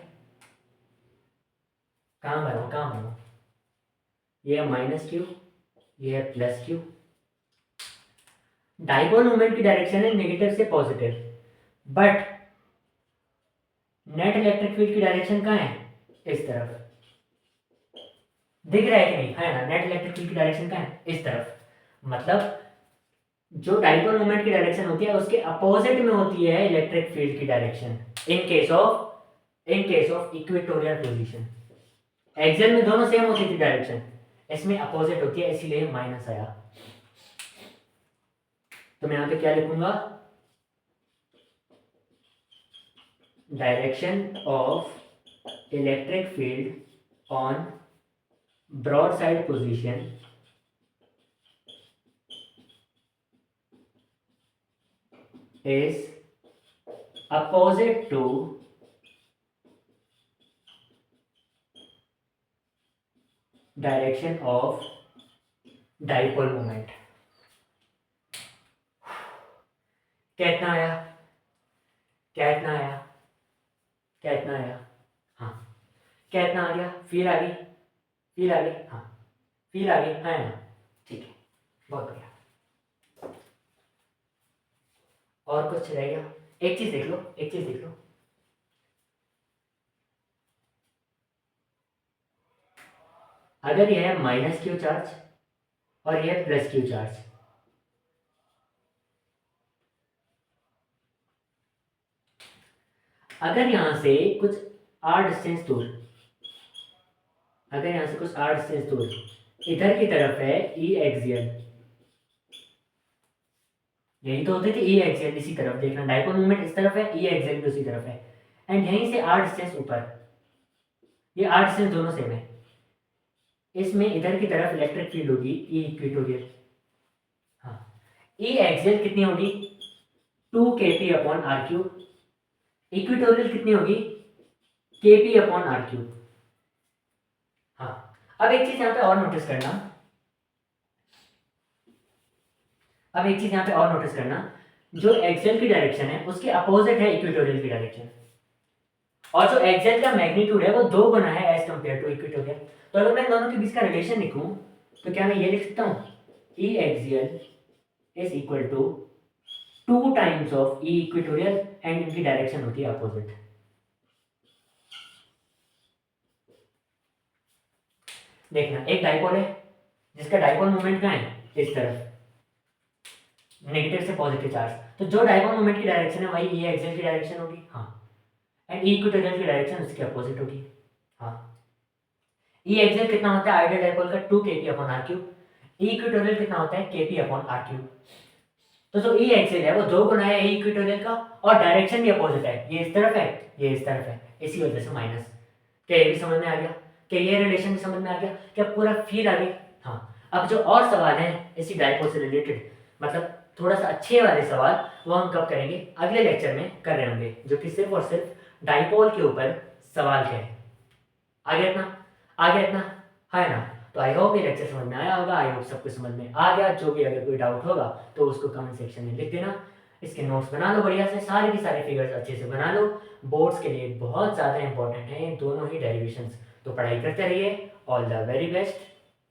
कहां बनाओ, ये है -q, ये है +q। डाइपोल मोमेंट की डायरेक्शन है नेगेटिव से positive, but net electric field की डायरेक्शन कहाँ है, इस तरफ। दिख रहा है कि नहीं, है ना, नेट इलेक्ट्रिक फील्ड की डायरेक्शन कहाँ है, इस तरफ। मतलब जो डाइपोल मोमेंट की डायरेक्शन होती है उसके अपोजिट में होती है इलेक्ट्रिक फील्ड की direction in case of equatorial position. Axial में दोनों सेम होती थी डायरेक्शन, इसमें अपोजिट होती है, इसीलिए माइनस आया। तो मैं यहां पे क्या लिखूंगा, direction of electric field on broadside position is opposite to direction of dipole moment। कितना आया, कितना आया, कितना आया, हाँ कितना आ गया, फील आ गई, फील आ गई, हाँ फील आ गई, है ना, ठीक है, बहुत बढ़िया। और कुछ रह गया, एक चीज देख लो, एक चीज देख लो, अगर यह है -q चार्ज और यह +q चार्ज, अगर यहां से कुछ r डिस्टेंस दूर, अगर यहां से कुछ r डिस्टेंस दूर इधर की तरफ है E एक्सियल, यही तो होते थे E एक्सियल, इसी तरफ देखना, डाइपोल मोमेंट इस तरफ है, E एक्सियल भी उसी तरफ है, एंड यहीं से r डिस्टेंस ऊपर, ये r डिस्टेंस दोनों सेम है, इसमें इधर की तरफ इलेक्ट्रिक फील्ड होगी E इक्वेटोरियल, हाँ E एक्सियल कितनी होगी, 2 kp upon R cube, equatorial कितनी होगी, kp अपॉन आर क्यूब। हाँ अब एक चीज यहाँ पे और नोटिस करना, अब एक चीज यहाँ पे और नोटिस करना, जो एक्सियल की डायरेक्शन है उसके अपोजिट है इक्वेटोरियल की डायरेक्शन, और जो एक्सियल का मैग्नीट्यूड है वो 2 गुना है एज कंपेयर टू इक्वेटोरियल। तो अगर मैं दोनों के बीच का रिलेशन लिखूं तो क्या मैं ये लिख सकता हूँ, E axial is equal to 2 times of E equatorial, and इनकी डायरेक्शन होती है अपोजिट। देखना, एक डाइपोल है जिसका डाइपोल मोमेंट कहाँ है, इस तरफ, नेगेटिव से पॉजिटिव चार्ज, तो जो डाइपोल मोमेंट की डायरेक्शन है वही ई एक्सियल की डायरेक्शन होगी, हाँ, एंड ई इक्वेटोरियल की डायरेक्शन उसके अपोजिट होगी, हाँ। ई एक्सियल कितना होता है आइडियल डाइपोल का, 2 kp upon R cube, E equatorial कितना होता है, kp अपॉन आर क्यूब। तो जो ई एक्सियल है वो 2 गुना है ई इक्वेटोरियल का, और डायरेक्शन भी अपोजिट है, ये इस तरफ है, ये इस तरफ है, इसी वजह से माइनस। क्या ये भी समझ में आ गया, क्या ये रिलेशन भी समझ में आ गया, क्या पूरा फील आ गई। हाँ अब जो और सवाल है इसी डाइपोल से रिलेटेड, मतलब थोड़ा सा अच्छे वाले सवाल, वो हम कब करेंगे, अगले लेक्चर में कर रहे होंगे, जो कि सिर्फ और सिर्फ डाइपोल के ऊपर सवाल के हैं। आगे इतना, आगे इतना, है ना। तो आई होप ये लेक्चर समझ में आया होगा, आई होप सब कुछ समझ में आ गया। जो भी अगर कोई डाउट होगा तो उसको कमेंट सेक्शन में लिख देना। इसके नोट्स बना लो बढ़िया से, सारे के सारे फिगर्स अच्छे से बना लो, बोर्ड्स के लिए बहुत ज़्यादा इंपॉर्टेंट है दोनों ही डेरिवेशंस। तो पढ़ाई करते रहिए, ऑल द वेरी बेस्ट,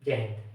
जय हिंद।